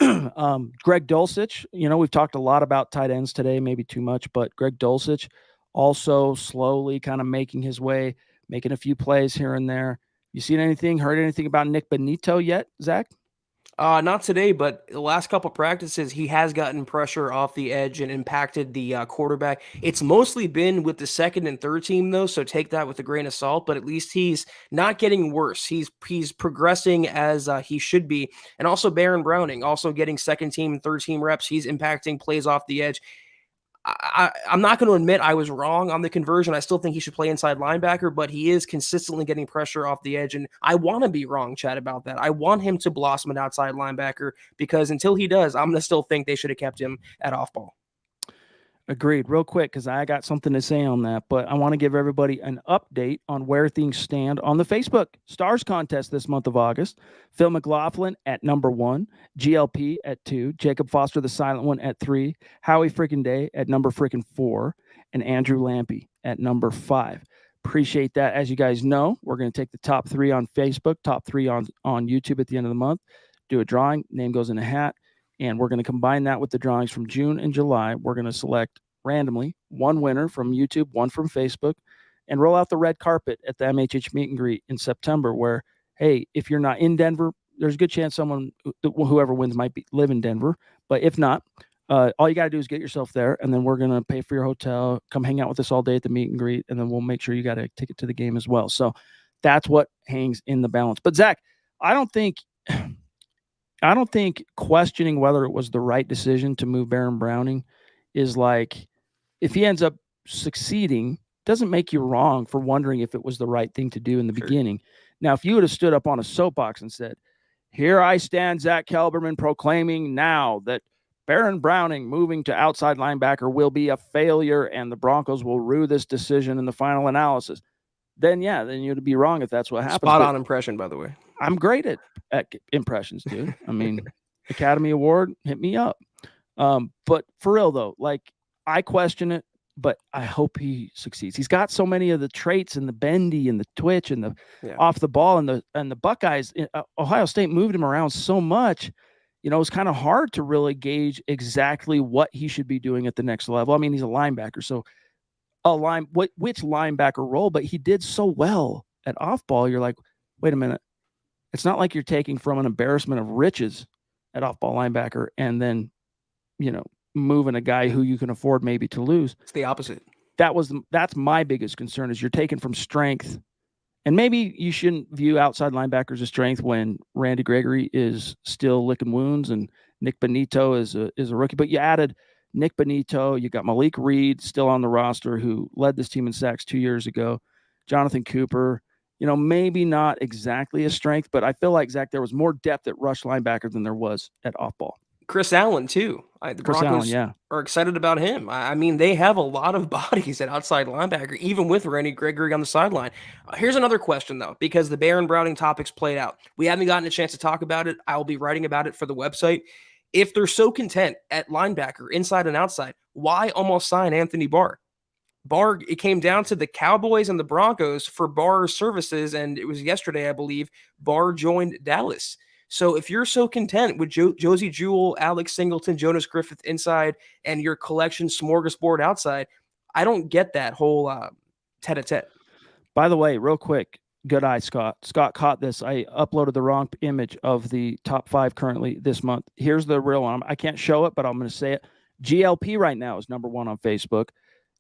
Greg Dulcich, we've talked a lot about tight ends today, maybe too much, but Greg Dulcich also slowly kind of making his way, making a few plays here and there. You seen anything, heard anything about Nick Benito yet, Zach? Not today, but the last couple practices, he has gotten pressure off the edge and impacted the quarterback. It's mostly been with the 2nd and 3rd team, though, so take that with a grain of salt, but at least he's not getting worse. He's progressing as he should be. And also Baron Browning, also getting 2nd team and 3rd team reps. He's impacting plays off the edge. I'm not going to admit I was wrong on the conversion. I still think he should play inside linebacker, but he is consistently getting pressure off the edge, and I want to be wrong, Chad, about that. I want him to blossom at outside linebacker, because until he does, I'm going to still think they should have kept him at off-ball. Agreed. Real quick, because I got something to say on that, but I want to give everybody an update on where things stand on the Facebook Stars contest this month of August. Phil McLaughlin at number 1, GLP at 2, Jacob Foster, the silent one, at 3, Howie Frickin' Day at number 4, and Andrew Lampy at number 5. Appreciate that. As you guys know, we're going to take the top 3 on Facebook, top 3 on YouTube at the end of the month, do a drawing, name goes in a hat. And we're going to combine that with the drawings from June and July. We're going to select randomly one winner from YouTube, one from Facebook, and roll out the red carpet at the MHH meet and greet in September, where, hey, if you're not in Denver, there's a good chance someone, whoever wins, might live in Denver. But if not, all you got to do is get yourself there, and then we're going to pay for your hotel, come hang out with us all day at the meet and greet, and then we'll make sure you got a ticket to the game as well. So that's what hangs in the balance. But, Zach, I don't think questioning whether it was the right decision to move Baron Browning is like, if he ends up succeeding, doesn't make you wrong for wondering if it was the right thing to do in the beginning. Now, if you would have stood up on a soapbox and said, here I stand, Zack Kelberman, proclaiming now that Baron Browning moving to outside linebacker will be a failure and the Broncos will rue this decision in the final analysis, then you'd be wrong if that's what happens. Spot on impression, by the way. I'm great at impressions, dude. I mean, Academy Award, hit me up. But for real though, like, I question it, but I hope he succeeds. He's got so many of the traits and the bendy and the twitch and the off the ball, and the Buckeyes, Ohio State moved him around so much. It's kind of hard to really gauge exactly what he should be doing at the next level. I mean, he's a linebacker, so which linebacker role, but he did so well at off ball. You're like, wait a minute. It's not like you're taking from an embarrassment of riches at off-ball linebacker and then, moving a guy who you can afford maybe to lose. It's the opposite. That's my biggest concern, is you're taking from strength. And maybe you shouldn't view outside linebackers as strength when Randy Gregory is still licking wounds and Nick Benito is a rookie. But you added Nick Benito. You got Malik Reed still on the roster, who led this team in sacks 2 years ago. Jonathan Cooper. Maybe not exactly a strength, but I feel like, Zach, there was more depth at rush linebacker than there was at off-ball. Chris Allen, too. The Broncos are excited about him. I mean, they have a lot of bodies at outside linebacker, even with Randy Gregory on the sideline. Here's another question, though, because the Baron Browning topic's played out. We haven't gotten a chance to talk about it. I will be writing about it for the website. If they're so content at linebacker, inside and outside, why almost sign Anthony Barr? Barr, it came down to the Cowboys and the Broncos for Barr's services, and it was yesterday, I believe, Barr joined Dallas. So if you're so content with Josie Jewell, Alex Singleton, Jonas Griffith inside, and your collection smorgasbord outside, I don't get that whole tete-a-tete. By the way, real quick, good eye, Scott. Scott caught this. I uploaded the wrong image of the top 5 currently this month. Here's the real one. I can't show it, but I'm going to say it. GLP right now is number 1 on Facebook.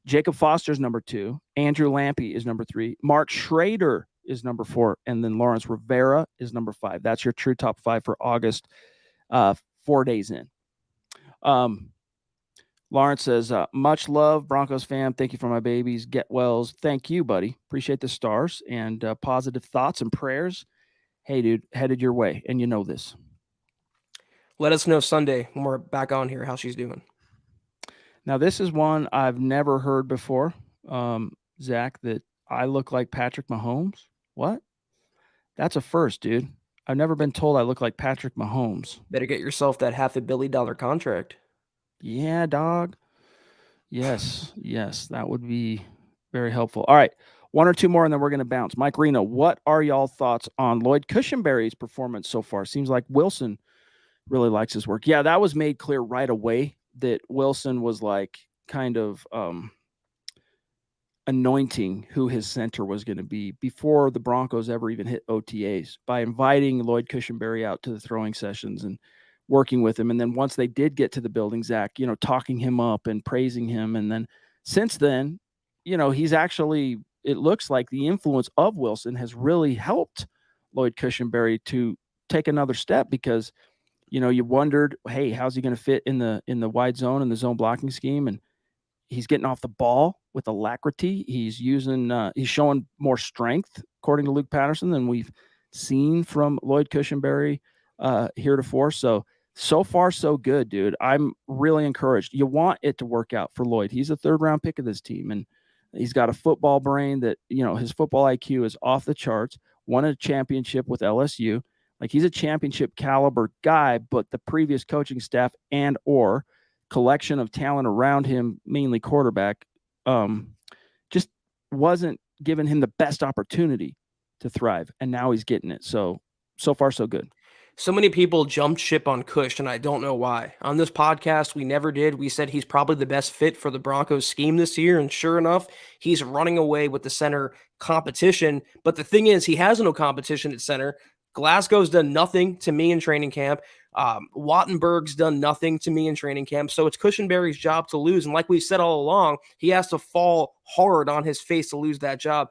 Jacob Foster's number 2. Andrew Lampy is number 3. Mark Schrader is number 4. And then Lawrence Rivera is number 5. That's your true top 5 for August, 4 days in. Lawrence says, much love, Broncos fam. Thank you for my babies. Get wells. Thank you, buddy. Appreciate the stars and positive thoughts and prayers. Hey, dude, headed your way. And you know this. Let us know Sunday when we're back on here how she's doing. Now, this is one I've never heard before, Zach, that I look like Patrick Mahomes. What? That's a first, dude. I've never been told I look like Patrick Mahomes. Better get yourself that $500 million contract. Yeah, dog. Yes, that would be very helpful. All right, 1 or 2 more, and then we're going to bounce. Mike Reno, what are y'all thoughts on Lloyd Cushingberry's performance so far? Seems like Wilson really likes his work. Yeah, that was made clear right away that Wilson was like kind of anointing who his center was going to be before the Broncos ever even hit OTAs by inviting Lloyd Cushingberry out to the throwing sessions and working with him. And then once they did get to the building, Zach, talking him up and praising him. And then since then, he's actually, it looks like the influence of Wilson has really helped Lloyd Cushingberry to take another step because, you wondered, hey, how's he going to fit in the wide zone and the zone blocking scheme? And he's getting off the ball with alacrity. He's showing more strength, according to Luke Patterson, than we've seen from Lloyd Cushingberry heretofore. So far, so good, dude. I'm really encouraged. You want it to work out for Lloyd. He's a 3rd-round pick of this team, and he's got a football brain that, his football IQ is off the charts, won a championship with LSU. Like, he's a championship caliber guy, but the previous coaching staff and or collection of talent around him, mainly quarterback, just wasn't giving him the best opportunity to thrive. And now he's getting it. So far, so good. So many people jumped ship on Cush, and I don't know why. On this podcast, we never did. We said he's probably the best fit for the Broncos scheme this year, and sure enough, he's running away with the center competition. But the thing is, he has no competition at center. Glasgow's done nothing to me in training camp. Wattenberg's done nothing to me in training camp. So it's Cushingberry's job to lose. And like we've said all along, he has to fall hard on his face to lose that job.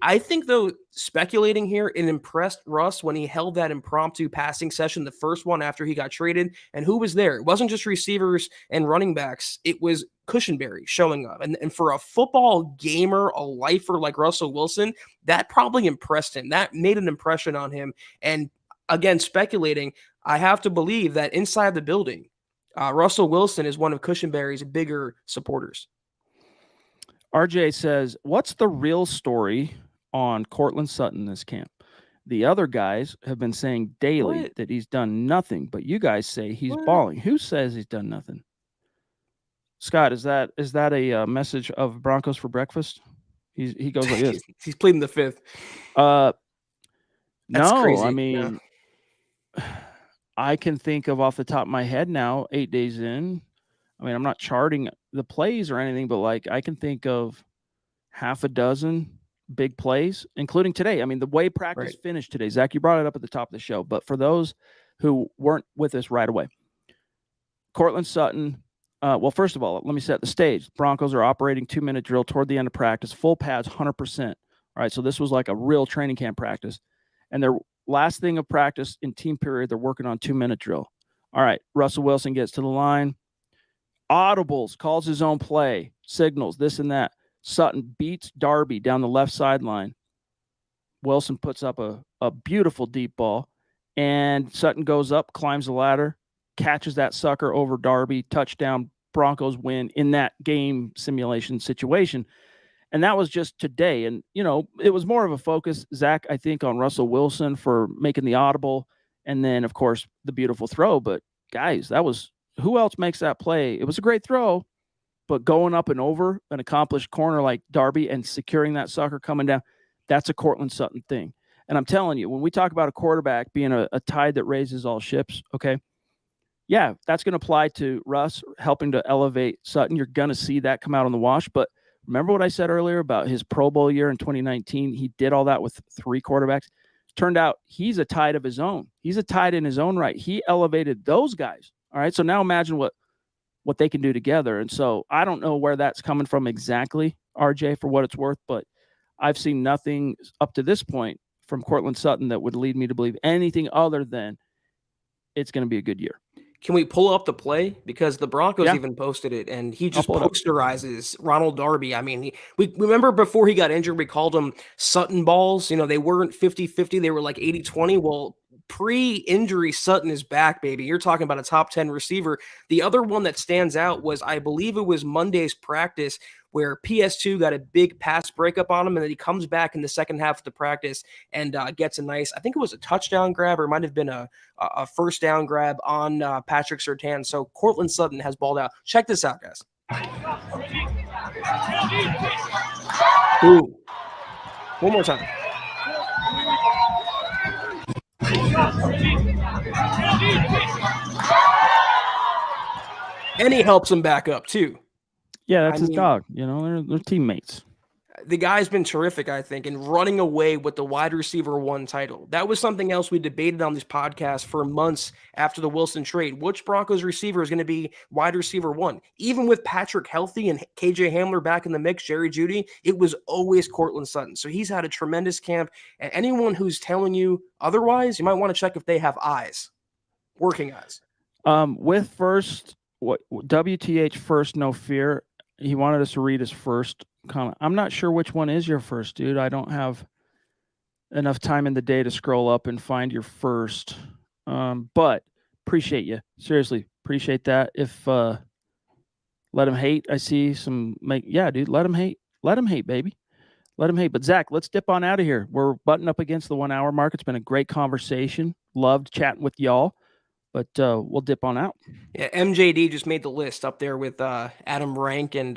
I think, though, speculating here, it impressed Russ when he held that impromptu passing session, the first one after he got traded. And who was there? It wasn't just receivers and running backs. It was Cushingberry showing up. And for a football gamer, a lifer like Russell Wilson, that probably impressed him. That made an impression on him. And again, speculating, I have to believe that inside the building, Russell Wilson is one of Cushingberry's bigger supporters. RJ says, what's the real story on Cortland Sutton this camp? The other guys have been saying daily that he's done nothing, but you guys say he's balling. Who says he's done nothing? Scott, is that a message of Broncos for breakfast? He goes like this. He's pleading the fifth. No, crazy. I mean, I can think of off the top of my head now, 8 days in. I mean, I'm not charting the plays or anything, but like I can think of half a dozen big plays, including today. I mean, the way practice finished today, Zach, you brought it up at the top of the show, but for those who weren't with us right away, Cortland Sutton, well, first of all, let me set the stage. Broncos are operating 2-minute drill toward the end of practice, full pads, 100%. All right, so this was like a real training camp practice. And their last thing of practice in team period, they're working on 2-minute drill. All right, Russell Wilson gets to the line. Audibles, calls his own play, signals, this and that. Sutton beats Darby down the left sideline. Wilson puts up a beautiful deep ball, and Sutton goes up, climbs the ladder, catches that sucker over Darby, touchdown, Broncos win in that game simulation situation. And that was just today. And, it was more of a focus, Zach, I think, on Russell Wilson for making the audible, and then, of course, the beautiful throw. But, guys, that was – who else makes that play? It was a great throw, But going up and over an accomplished corner like Darby and securing that sucker coming down, that's a Cortland Sutton thing. And I'm telling you, when we talk about a quarterback being a tide that raises all ships, okay, yeah, that's going to apply to Russ helping to elevate Sutton. You're going to see that come out on the wash. But remember what I said earlier about his Pro Bowl year in 2019? He did all that with 3 quarterbacks. Turned out he's a tide of his own. He's a tide in his own right. He elevated those guys. All right. So now imagine what they can do together. And so I don't know where that's coming from exactly, RJ, for what it's worth, but I've seen nothing up to this point from Cortland Sutton that would lead me to believe anything other than it's going to be a good year. Can we pull up the play? Because the Broncos even posted it, and he just posterizes Ronald Darby. I mean, we remember before he got injured, we called him Sutton balls. They weren't 50-50. They were like 80-20. Well, pre-injury, Sutton is back, baby. You're talking about a top 10 receiver. The other one that stands out was, I believe it was Monday's practice, where PS2 got a big pass breakup on him, and then he comes back in the second half of the practice and gets a nice, I think it was a touchdown grab, or it might have been a first down grab on Patrick Surtain. So Cortland Sutton has balled out. Check this out, guys. Ooh. One more time. And he helps him back up, too. Yeah, that's his dog. They're teammates. The guy's been terrific, I think, in running away with the wide receiver 1 title. That was something else we debated on this podcast for months after the Wilson trade. Which Broncos receiver is going to be wide receiver 1? Even with Patrick healthy and KJ Hamler back in the mix, Jerry Jeudy, it was always Cortland Sutton. So he's had a tremendous camp. And anyone who's telling you otherwise, you might want to check if they have eyes, working eyes. With first, WTH first, no fear. He wanted us to read his first comment. I'm not sure which one is your first, dude. I don't have enough time in the day to scroll up and find your first. But appreciate you. Seriously, appreciate that. If let him hate, I see some dude, let him hate. Let him hate, baby. Let him hate. But Zach, let's dip on out of here. We're butting up against the 1 hour mark. It's been a great conversation. Loved chatting with y'all. But we'll dip on out. Yeah, MJD just made the list up there with Adam Rank and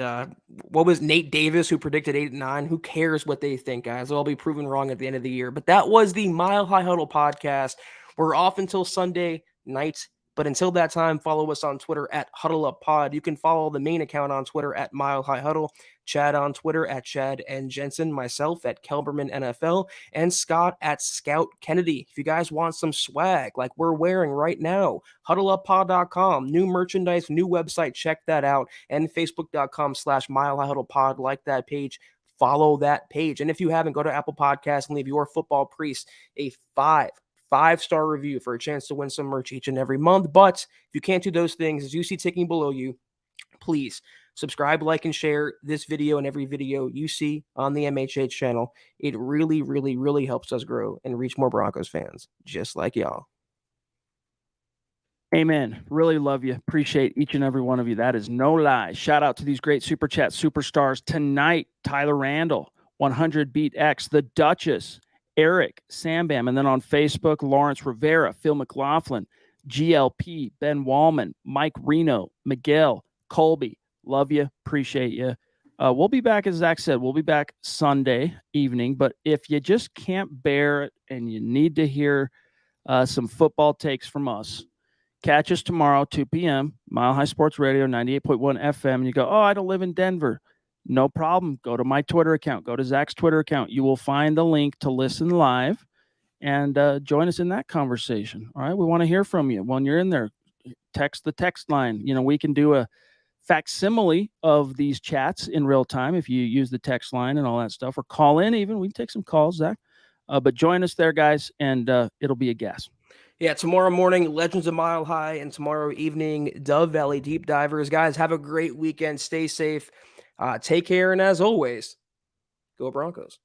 what was Nate Davis, who predicted 8-9. Who cares what they think, guys? They'll all be proven wrong at the end of the year. But that was the Mile High Huddle podcast. We're off until Sunday night. But until that time, follow us on Twitter at HuddleUpPod. You can follow the main account on Twitter at Mile High Huddle, Chad on Twitter at Chad and Jensen, myself at Kelberman NFL, and Scott at Scout Kennedy. If you guys want some swag like we're wearing right now, HuddleUpPod.com, new merchandise, new website, check that out, and Facebook.com/Mile High Huddle Pod. Like that page, follow that page. And if you haven't, go to Apple Podcasts and leave your football priest a 5-star review for a chance to win some merch each and every month. But if you can't do those things, as you see ticking below you, please subscribe, like, and share this video and every video you see on the MHH channel. It really, really, really helps us grow and reach more Broncos fans just like y'all. Amen. Really love you. Appreciate each and every one of you. That is no lie. Shout out to these great Super Chat superstars tonight. Tyler Randall, 100 Beat X, The Duchess, Eric, Sambam, and then on Facebook, Lawrence Rivera, Phil McLaughlin, GLP, Ben Wallman, Mike Reno, Miguel, Colby. Love you. Appreciate you. We'll be back, as Zach said, we'll be back Sunday evening. But if you just can't bear it and you need to hear some football takes from us, catch us tomorrow, 2 p.m., Mile High Sports Radio, 98.1 FM. And you go, oh, I don't live in Denver. No problem. Go to my Twitter account. Go to Zach's Twitter account. You will find the link to listen live and join us in that conversation. All right. We want to hear from you. When you're in there, text the text line. We can do a facsimile of these chats in real time if you use the text line and all that stuff, or call in even. We can take some calls, Zach. But join us there, guys, and it'll be a gas. Yeah, tomorrow morning, Legends of Mile High, and tomorrow evening, Dove Valley Deep Divers. Guys, have a great weekend. Stay safe. Take care, and as always, go Broncos.